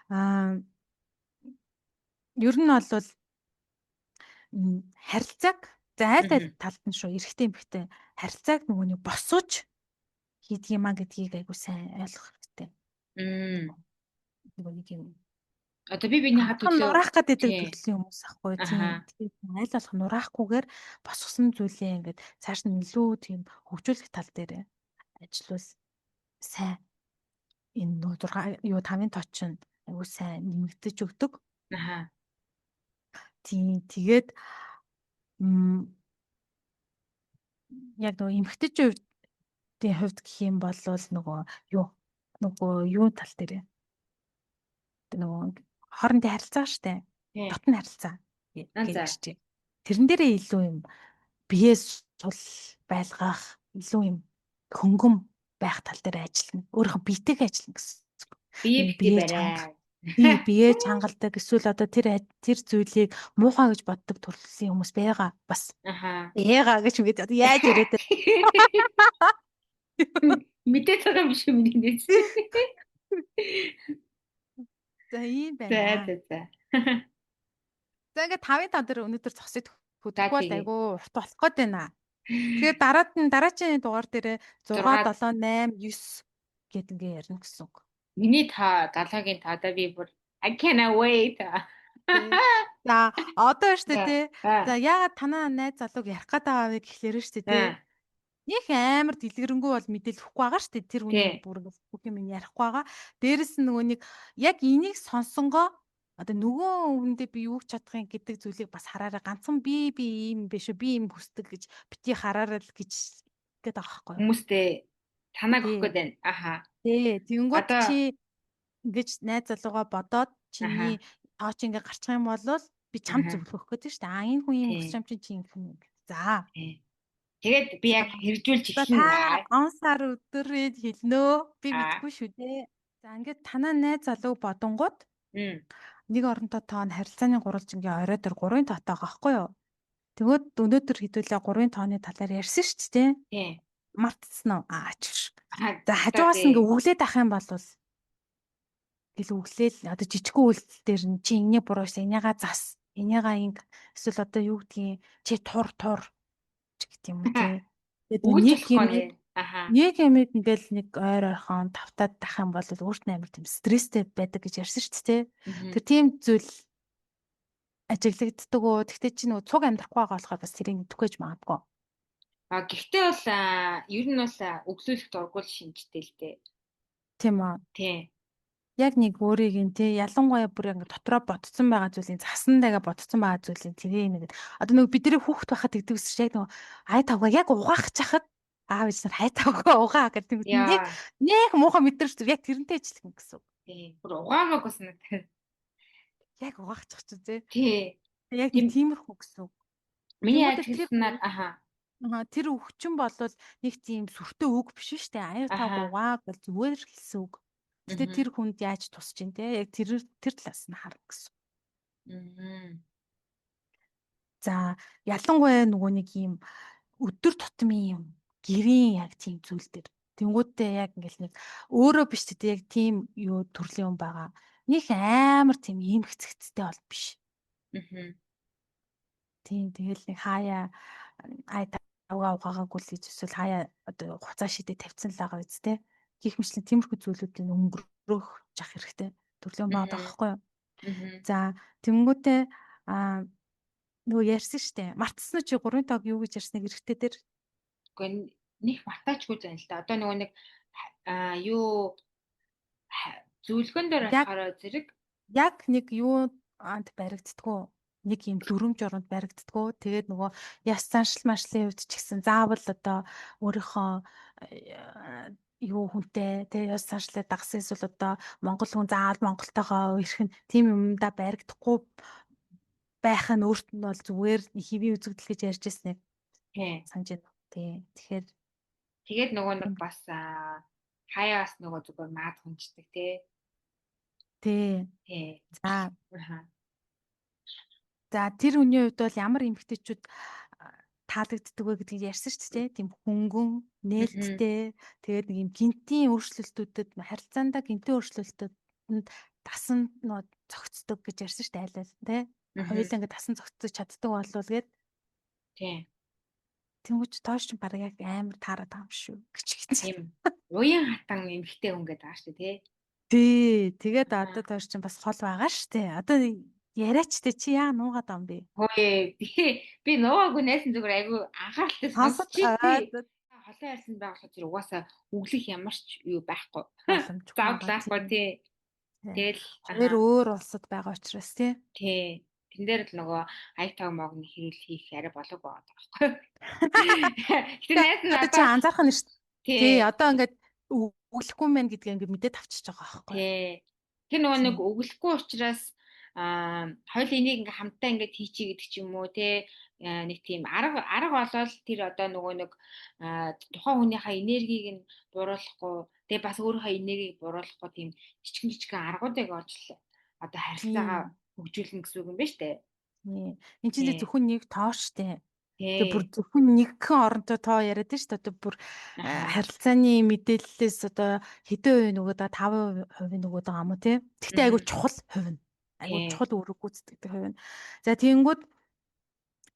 Speaker 2: Аа ер нь бол харилцааг за аль аль
Speaker 1: Мгм.
Speaker 2: талд нь шүү эрэгтэй эмэгтэй харилцааг нөгөө нэг босууж хийдэг юм а гэдгийг айгуу сайн ойлгох хэрэгтэй.
Speaker 1: М.
Speaker 2: Нөгөө нэг юм
Speaker 1: Одоо би бинийхээ
Speaker 2: амтхан
Speaker 1: төлөө
Speaker 2: нураах гэдэг
Speaker 1: тий.
Speaker 2: төрлийн хүмүүс ахгүй тийм.
Speaker 1: Аха.
Speaker 2: Тэгэхээр аль болох нураахгүйгээр босгосон зүйлээ ингээд цааш нь илүү тийм хөгжүүлэх тал дээр ажиллавал сайн энэ нөө 6 юу 5-ын точин айгуу сайн нэмэгдэж өгдөг.
Speaker 1: Аха.
Speaker 2: Тийм тэгээд м яг нөгөө эмэгтэйчүүдийн хувьд гэх юм бол нөгөө юу тал дээр нөгөө хоорондын харилцаа штэ
Speaker 1: Тий.
Speaker 2: дотн харилцаа
Speaker 1: Аа
Speaker 2: гэж
Speaker 1: за.
Speaker 2: ярьж байна. Тэрэн дээрээ илүү юм биеэс сул байлгах илүү юм хөнгөн байх тал дээр ажиллана. Өөрийнхөө биетэйг ажиллана гэсэн.
Speaker 1: Бие
Speaker 2: Нэг
Speaker 1: бити
Speaker 2: бие чангах
Speaker 1: барай.
Speaker 2: бие чангалдаг эсвэл одоо тэр зүйлийг муухай гэж боддог төрлийн хүмүүс байгаа. Бас
Speaker 1: Аха.
Speaker 2: яага гэж мэд одоо яаж яриад
Speaker 1: Мэдээ байгаа юм шиг миний нээс.
Speaker 2: За ийм
Speaker 1: За
Speaker 2: байна.
Speaker 1: за за.
Speaker 2: За ингээд 5-5 дээр өнөөдөр зогсож
Speaker 1: За
Speaker 2: хөдөхгүй бол
Speaker 1: тэгье.
Speaker 2: айгүй урт болох гээд байна. Тэгэхээр дараагийн дугаар дээрээ 6
Speaker 1: 6.
Speaker 2: 7 8 9 гэд ингээ ярина гэсэн үг.
Speaker 1: Миний та 7-гийн таадаа би бүр I cannot wait.
Speaker 2: Тий. За одоо штэ
Speaker 1: За.
Speaker 2: тий. За
Speaker 1: Аа.
Speaker 2: яагаад танаа найз залууг ярих гээд байгаа вэ гэхлээр штэ тий.
Speaker 1: Аа.
Speaker 2: Них амар дэлгэрэнгүй бол мэдээлэл өгөхгүй байгаа шүү дээ. Тэр хүний
Speaker 1: Тий.
Speaker 2: бүр бүх юм ярихгүй байгаа. Дээрэс нь нөгөө нэг яг энийг сонсонгоо одоо нөгөө хүндээ би юу ч чадахын гэдэг зүйлийг бас хараарай. Ганцхан би ийм биш үү? Би ийм хүсдэг гэж бити хараарай л гэж гээд байгаа байхгүй юу?
Speaker 1: Хүмүүстээ танаа өгөх
Speaker 2: Тий.
Speaker 1: гээд байна. Аха.
Speaker 2: Тий. Тэгэнгүүт
Speaker 1: Одоо
Speaker 2: чи ингэж найз залуугаа бодоод
Speaker 1: аха.
Speaker 2: чиний тооч ингээ гарчих юм бол би чамд
Speaker 1: Аха.
Speaker 2: зөвлөх гэдэг шүү дээ. Энэ хүн ийм өсч
Speaker 1: Тий.
Speaker 2: юм чи ийм хүн. За.
Speaker 1: Тий. Тэгээд би яг хэрэгжүүлж
Speaker 2: За
Speaker 1: эхэлнэ.
Speaker 2: та он сар өдрөд хэлнөө. Би
Speaker 1: Аа.
Speaker 2: мэдгүй шүү дээ. За ингээд танаа найз залуу бодонгууд
Speaker 1: Мм.
Speaker 2: нэг оронтой тоон харилцааны гурвалжингийн орой дээр 3-ын тоотой байгаа байхгүй юу? Тэгвэл өнөөдөр хэдүүлээ 3-ын тооны талаар ярьсан шүү дээ.
Speaker 1: Тий.
Speaker 2: Мартсан уу? Аач. За
Speaker 1: Мартаа
Speaker 2: хажуугаас ингээ
Speaker 1: тий.
Speaker 2: өглөөд ах юм бол гэл өглөөл одоо жижигхэн үйлдэл дээр нь чи энийг буруушаа энийгаа зас. Энийгаа инг эсвэл одоо юу гэдгийг чи тур ч гэдэг юм уу те. Тэгээд
Speaker 1: Өгүүлж
Speaker 2: нэг
Speaker 1: болохгүй
Speaker 2: юмыг
Speaker 1: нэ. Аха.
Speaker 2: нэг юмыг ингээл нэг ойр ойрхон тавтаад тах юм бол өөрт нь амар тийм стресстэй байдаг гэж ярьсан шүү дээ.
Speaker 1: Мгм.
Speaker 2: Тэр тийм зүйл ажиглагддаг уу. Тэгтээ чи нөгөө цуг амьдрахгүй байгаа болохоор бас тэрийг мэдэхгүй ч магадгүй.
Speaker 1: Гэхдээ бол ер нь бол өглөөлөх дурггүй шинжтэй л дээ.
Speaker 2: Тийм үү.
Speaker 1: Тий.
Speaker 2: Яг нэг өөрийг нь тий ялангуяа бүр ингэ дотроо ботцсон байгаа зүйлийн засандаага ботцсон байгаа зүйлийн тэрийг нэг одоо нөгөө бидний хүүхд байхад гэдэг үсч яг нөгөө хай тавга яг угаах чахад аав ээж нар хай тавга угаа гэдэг
Speaker 1: Яа.
Speaker 2: нэг муухай мэдрэж яг тэрнтэй ижилхэн гэсэн.
Speaker 1: Тий. Бүр угаагаагүй санагдав.
Speaker 2: Яг угаах чих ч үзээ.
Speaker 1: Тий.
Speaker 2: Яг нэг
Speaker 1: Тэм
Speaker 2: тиймэрхүү гэсэн.
Speaker 1: миний
Speaker 2: Тэнгүүдээ тэр
Speaker 1: альчилснаар аха.
Speaker 2: тэр өвчин болвол нэг тийм сүртэй үг биш шүү дээ. Аяр
Speaker 1: Аха.
Speaker 2: тавга угааг бол зүгээр л хэлсэн үг. Гэтэ
Speaker 1: Мгм.
Speaker 2: тэр хүнд яаж тусч ин те яг тэр талаас нь харна гэсэн.
Speaker 1: Мгм.
Speaker 2: За ялангуяа нөгөө нэг юм өдөр тутмын юм гэрийн яг тийм зүйл дээр тэнгуүтээ яг ингээл нэг өөрөө биш гэдэг яг тийм юу төрлийн юм байгаа. Них амар тийм эмхцэгцтэй бол биш.
Speaker 1: Мгм.
Speaker 2: Тийм тэгэл нэг хаяа ай тавгаа угаагаагүй л гэж эсвэл хаяа одоо хуцаа шидэ тавьсан л байгаа үсттэй. Гэх мэтлэн тиймэрхүү зүйлүүдийг өнгөрөөх жах хэрэгтэй. Төрлийн баад байгаа
Speaker 1: Мгм.
Speaker 2: байхгүй юу?
Speaker 1: Мгм.
Speaker 2: За тэнгуүтээ нөгөө ярьсан штэ. Мартсан чи 3-5 юу гэж ярьсныг эргэтэй дээр
Speaker 1: Гэхдээ нэг мартаачгүй зан л да. Одоо нөгөө нэг юу зөвлөгөн дээр
Speaker 2: яг
Speaker 1: болохоор зэрэг
Speaker 2: яг нэг юу ант баригддггүй нэг юм дүрм журманд баригддггүй тэгээд нөгөө яс заншил машлын хувьд ч гэсэн заавал одоо өөрийнхөө юу хүнтэй тэгээд яс заншлыг дагсан эсвэл одоо Монгол хүн заавал Монголтойгоо ирэх нь тийм юмда баригдахгүй байх нь өөрт нь бол зүгээр хэвийн үзэгдэл гэж ярьж ирсэн
Speaker 1: тий.
Speaker 2: санаж байна. Тий. Тэгэхээр
Speaker 1: Тэгээд нөгөө нэг бас хаяас нөгөө зүгээр маад хүнждэг тий.
Speaker 2: тий.
Speaker 1: Тий.
Speaker 2: За
Speaker 1: Аха.
Speaker 2: За тэр хүний хувьд бол ямар эмгтээчүүд таалагддаг вэ гэдгийг ярьсан шүү дээ. Тийм хөнгөн,
Speaker 1: Мгм.
Speaker 2: нээлттэй, тэгээд нэг юм гинтийн өөрчлөлтүүдэд харилцаандаа гинтийн өөрчлөлтүүдэд дасан нөө зохицдог гэж ярьсан шүү дээ. Айл тий.
Speaker 1: Мгм.
Speaker 2: Хоёулаа ингэ дасан зохицож чаддаг болвол гээд
Speaker 1: Тий.
Speaker 2: тэнгуүч тоош ч баг яг амар таарад байгаа юм шүү гэж хэлж.
Speaker 1: Тийм уян хатан эмхтэй хүн гэдэг байгаа шүү дээ тий.
Speaker 2: Тий. Тэгээд одоо
Speaker 1: Аха.
Speaker 2: тоош ч бас хол байгаа шүү дээ. Одоо яриач тэ чи яа нуугаад байгаа юм бэ?
Speaker 1: Хөөе би нуугаагүй найсан зүгээр айгүй анхааралтай
Speaker 2: Сонсож
Speaker 1: сонсчихъя.
Speaker 2: аваад
Speaker 1: Холын ярьсан байгаль зэрэг угаасаа өглөх ямар ч юу байхгүй.
Speaker 2: боломжгүй байгаа
Speaker 1: Заавал
Speaker 2: тийм.
Speaker 1: тий.
Speaker 2: Тий.
Speaker 1: Тэгэл
Speaker 2: Хоёр өөр улсад байгаа учраас тий.
Speaker 1: тий. Тэн дээр л нөгөө аяг могны хэрүүл хийх арай болов байгаа байхгүй. Гэтэ найз нь
Speaker 2: Одоо чи
Speaker 1: одоо
Speaker 2: анзаарах нь шүү дээ. Тий,
Speaker 1: тий.
Speaker 2: одоо ингээд өглөхгүй мэн гэдгээ ингээд мэдээд авчиж байгаа байхгүй юу?
Speaker 1: Тий. Тэр нөгөө
Speaker 2: Тийм.
Speaker 1: нэг өглөхгүй учраас хоёул энийг ингээм хамтдаа ингээд хийчий гэдэг ч юм уу те нэг тийм арга болол тэр одоо нөгөө нэг тухайн хүнийхээ энергийг нь бууруулахгүй тэгээ бас өөрийнхөө энергийг бууруулахгүй тийм жижигэн жижигэн аргуудыг олж одоо харилцаагаа
Speaker 2: Тийм.
Speaker 1: хөгжүүлнэ гэсэн үг юм байна штэ.
Speaker 2: Энд чинь
Speaker 1: Тий.
Speaker 2: зөвхөн нэг тоо штэ. Тэгээ бүр
Speaker 1: Тий.
Speaker 2: зөвхөн нэгхэн оронтой тоо яриад нь штэ. Одоо бүр
Speaker 1: Аха.
Speaker 2: харилцааны мэдээллээс одоо хэдэн хувийн нөгөө 5% нөгөө байгаа юм уу тий? Гэхдээ айгу
Speaker 1: Мгм.
Speaker 2: чухал хувь нь. Айгу
Speaker 1: Тий.
Speaker 2: чухал үүрэг гүйцэтгэдэг хувь нь. За тэгэнгүүт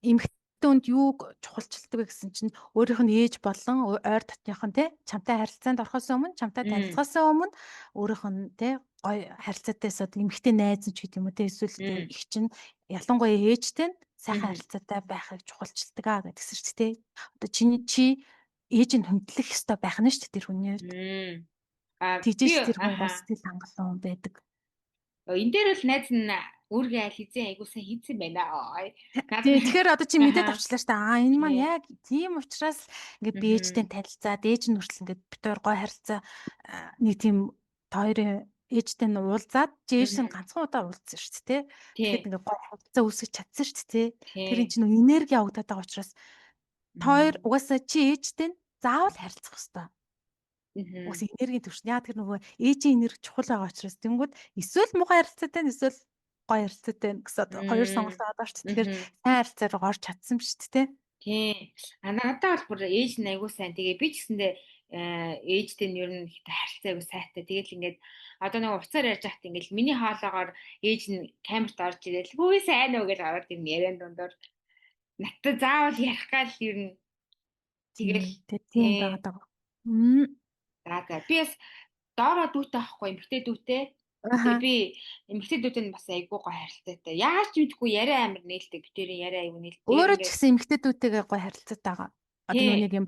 Speaker 2: эмэгтэй хүнд юу чухалчилдаг вэ гэсэн чинь өөрийнх нь ээж болон ойр дотных нь те чамтай харилцаанд орохоос өмнө чамтай
Speaker 1: Мм.
Speaker 2: танилцахаас өмнө өөрийнх нь те гой харилцаатайс одоо эмэгтэй найз нь ч гэдэг юм уу те эсвэл те
Speaker 1: Мм.
Speaker 2: их чинь ялангуяа ээжтэй нь сайхан
Speaker 1: Мгм.
Speaker 2: харилцаатай байхыг чухалчилдаг аа гэдгсэн ч те одоо чи ээж нь хүндлэх ёстой байх нь шүү дээ тэр хүний хувьд
Speaker 1: Мм. Би
Speaker 2: тэгжээч тэр хүн гол
Speaker 1: аха.
Speaker 2: сэтгэл хангалуун байдаг.
Speaker 1: Энэ дээр бол найз нь өөргөө аль хэзээ айгуусан хийцэн байна. Наад
Speaker 2: Тий,
Speaker 1: нь
Speaker 2: тэгэхээр одоо чи
Speaker 1: аха.
Speaker 2: мэдээд авчлаа шүү дээ. Энэ маань
Speaker 1: Тий.
Speaker 2: яг тийм учраас ингээд би ээжтэй
Speaker 1: Мгм.
Speaker 2: танилцаад ээж нь хүртэл ингээд бид хоёр гой харилцаа нэг тийм хоёрын ээжтэй нь уулзаад Жэйш нь
Speaker 1: Мгм.
Speaker 2: ганцхан удаа уулзсан шүү дээ. Тэгэхэд
Speaker 1: Тий.
Speaker 2: ингээ гой хуудасаа үүсгэж чадсан шүү дээ. Тэр эн
Speaker 1: Тий.
Speaker 2: чинь энерги авагдаад байгаа учраас та хоёр
Speaker 1: Мм.
Speaker 2: угаасаа чи ээжтэй нь заавал харилцах хэрэгтэй. Угсаа
Speaker 1: Мгм.
Speaker 2: энергийн төвшин. Яг тэр нөгөө ээжийн энерги чухал байгаа учраас тэнгууд эсвэл муухай харилцаатай нь эсвэл гоё харилцаатай нь гэсэн одоо хоёр сонголт
Speaker 1: Мм.
Speaker 2: байгаа даа шүү дээ. Тэгэхээр
Speaker 1: Мгм.
Speaker 2: сайн харилцаар орж чадсан биз дээ.
Speaker 1: Тий. Надад бол бүр ээж нь аягүй сайн. Тэгээ би ч гэсэндээ ээжтэй нь ер нь ихтэй харилцаа аягүй сайтай. Тэгэл ингээд одоо нэг уцаар ярьж байхад ингээд миний хоолоогоор ээж нь камерт орж ирэл хөөе сайн уу гэж ороод ирнэ яриан дундуур. Надад заавал ярих гал ер нь
Speaker 2: Тийм.
Speaker 1: тэгэл
Speaker 2: Тэг тийм байгаад
Speaker 1: тий.
Speaker 2: байгаа. Мм.
Speaker 1: За би бас доороо дүүтэй авахгүй эмгтэй дүүтэй.
Speaker 2: Аха.
Speaker 1: Тэгээ би эмгтэй дүүтэй нь бас айгүй гоё харилцаатай. Яаж ч мэдгүй яриа амар нээлттэй. Битэрийн яриа айгүй нээлттэй. Тэгээд
Speaker 2: Өөрөө ч
Speaker 1: ингээд
Speaker 2: гэсэн эмэгтэйдүүдтэйгээ гоё харилцаатай байгаа. Одоо нөгөө нэг
Speaker 1: тий.
Speaker 2: юм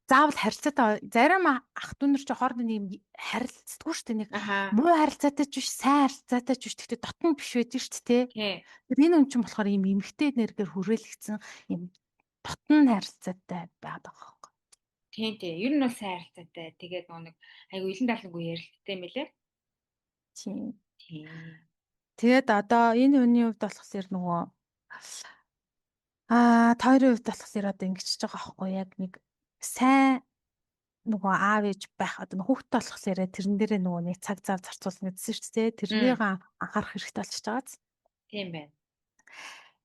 Speaker 2: заавал харилцаатай зарим ах дүү нар ч хоорондоо нэг юм харилцдаггүй шүү дээ. Нэг
Speaker 1: Аха.
Speaker 2: муу харилцаатай ч биш, сайн харилцаатай ч биш. Тэгтээ дотн биш байдаг шүү дээ.
Speaker 1: Тий.
Speaker 2: Тэр энэ хүн чинь болохоор юм эмэгтэй нэрээр хүрээлэгдсэн юм дотн харилцаатай байгаад байгаа байхгүй.
Speaker 1: Тийм. Ер нь бол сайн харилцаатай. Тэгээд нэг айгу илэн далангуй ярилцтай мэлээ.
Speaker 2: Тийм.
Speaker 1: Тийм.
Speaker 2: Тэгээд одоо энэ хүний хувьд болохоор нөгөө тойрын хувьд болохоор одоо ингэж байгаа байхгүй яг нэг сайн нөгөө аав ээж байх одоо нөгөө хүүхдтэй болохоор тэрэн дээрээ нөгөө нэг цаг зав зарцуулна гэдсэн шүү дээ. Тэрнийг анхаарах хэрэгтэй болчихж байгаа.
Speaker 1: Тийм байна.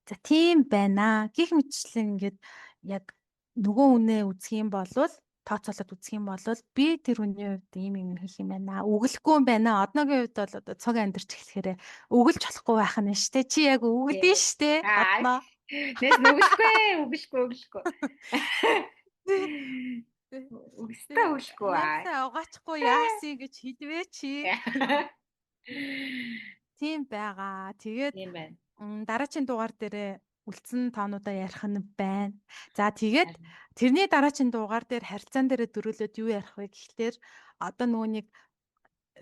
Speaker 2: За тийм байна. Гэх мэтчлэн ингээд яг нөгөө үнэ үзэх юм бол тооцоолоод үзэх юм бол би тэр хүний хувьд ийм хийх юм байна. Үгэлэхгүй юм байна. Одоогийн хувьд бол одоо цог амьдарч эхлэхээр үгэлж болохгүй байх нь штэ. Чи яг үгэлдэн
Speaker 1: Тийм.
Speaker 2: штэ. Одноо.
Speaker 1: Нэс үгэлэхгүй. Үгстэй үгэлэхгүй
Speaker 2: Найзаа угаачгүй яасыг гэж хэлвэ чи. Тийм байгаа. Тэгээд
Speaker 1: Тийм байна.
Speaker 2: дараагийн дугаар дээрээ үлдсэн тоонуудаа ярих нь байна. За тэгээд
Speaker 1: Харин.
Speaker 2: тэрний дараагийн дугаар дээр харилцаан дээрээ дөрүүлээд юу ярих вэ гэхлээр одоо нөгөө нэг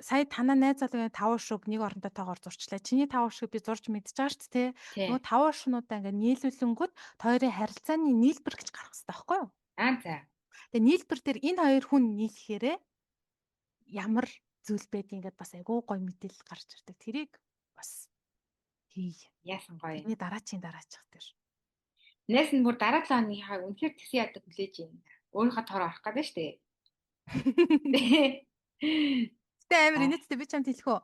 Speaker 2: сая танаа найз залуугийн 5 шуг нэг оронтой тоогоор зурчлаа. Чиний 5 шуг би зурж мэдчихэж байгаа шүү дээ. Нөгөө
Speaker 1: Тий.
Speaker 2: 5 шунуудаа ингээд нийлүүлэнгүүт хоёрын харилцааны нийлбэр гэж гарах хэрэгтэй байхгүй юу?
Speaker 1: За.
Speaker 2: Тэгээ нийлбэр дээр энэ хоёр хүн нийлэхээр ямар зүйл байдгийг ингээд бас айгүй гоё мэдээлэл гарч ирдэг. Тэрийг бас хий.
Speaker 1: Яасан гоё.
Speaker 2: Тэрний дараачих тэр.
Speaker 1: Нэс нь бүр дараа 7 хоногийнхаа үнэхээр тэгсэн ядаг хүлээж байна. Өөрийнхөө тоор орох гэдэг нь шүү дээ.
Speaker 2: Тэ амир инээдтэй би чамд хэлэх үү?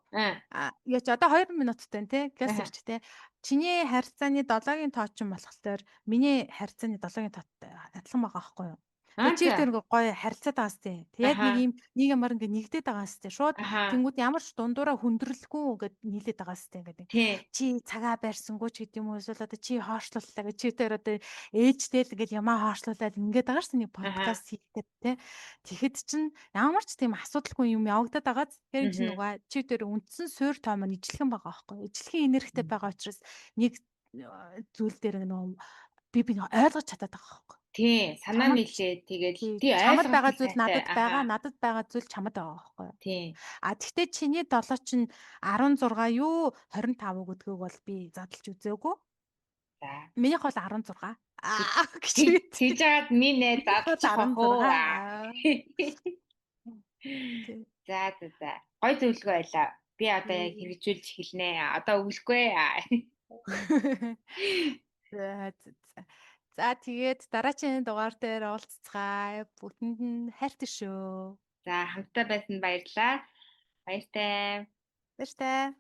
Speaker 2: Яач одоо 2 минуттай нэ газ ирч тэ. Чиний харьцааны 7-гийн тоо ч юм болохоор миний харьцааны 7-гийн тоотой адилхан байгаа байхгүй юу? Тэгээ чи тэр ингээ гоё харилцаад байгаа сте. Тэг яг нэг юм нэг ямар ингээ нэгдээд байгаа сте. Шууд тэнгууд ямар ч дундуура хүндрэлгүй ингээд нийлээд байгаа сте ингээд. Чи цагаа байрсангүй ч гэдэм үү эсвэл одоо чи хоошлууллаа гэж чи тэр одоо ээжтэй л ингээд ямаа хоошлуулаад ингээд байгаа шүү нэг подкаст хийхэд те. Тэгэхэд чин ямар ч тийм асуудалгүй юм явагдаад байгаа. Тэгэхээр чи нөгөө чи тэр үндсэн суурь тоо маань ижлэхэн байгаа байхгүй. Ижлэхэн энергитэй байгаа учраас нэг зүйл дээр нөгөө би ойлгож чадаад байгаа байхгүй.
Speaker 1: Тий, санаа нийлээ. Тэгээд тий
Speaker 2: чамд байгаа
Speaker 1: ойлголт
Speaker 2: зүйл
Speaker 1: сайтай.
Speaker 2: надад байгаа зүйл чамд байгаа байхгүй.
Speaker 1: Тий.
Speaker 2: Тэгтээ чиний 7 чинь 16 юу 25 гэдгийг бол би задлж үзээгүй.
Speaker 1: За.
Speaker 2: Минийх бол 16.
Speaker 1: Тэгж жаад минь задлж авах уу. За. Гой зөвлөгөө байлаа. Би одоо яг хэрэгжүүлж эхэлнэ. Одоо өглөхгүй.
Speaker 2: За тэгээд дараагийн дугаар дээр уулзцгаая. Бүгдэнд нь хайртай шүү.
Speaker 1: За хамтдаа байсан баярлалаа. Баяртай.
Speaker 2: Баяртай.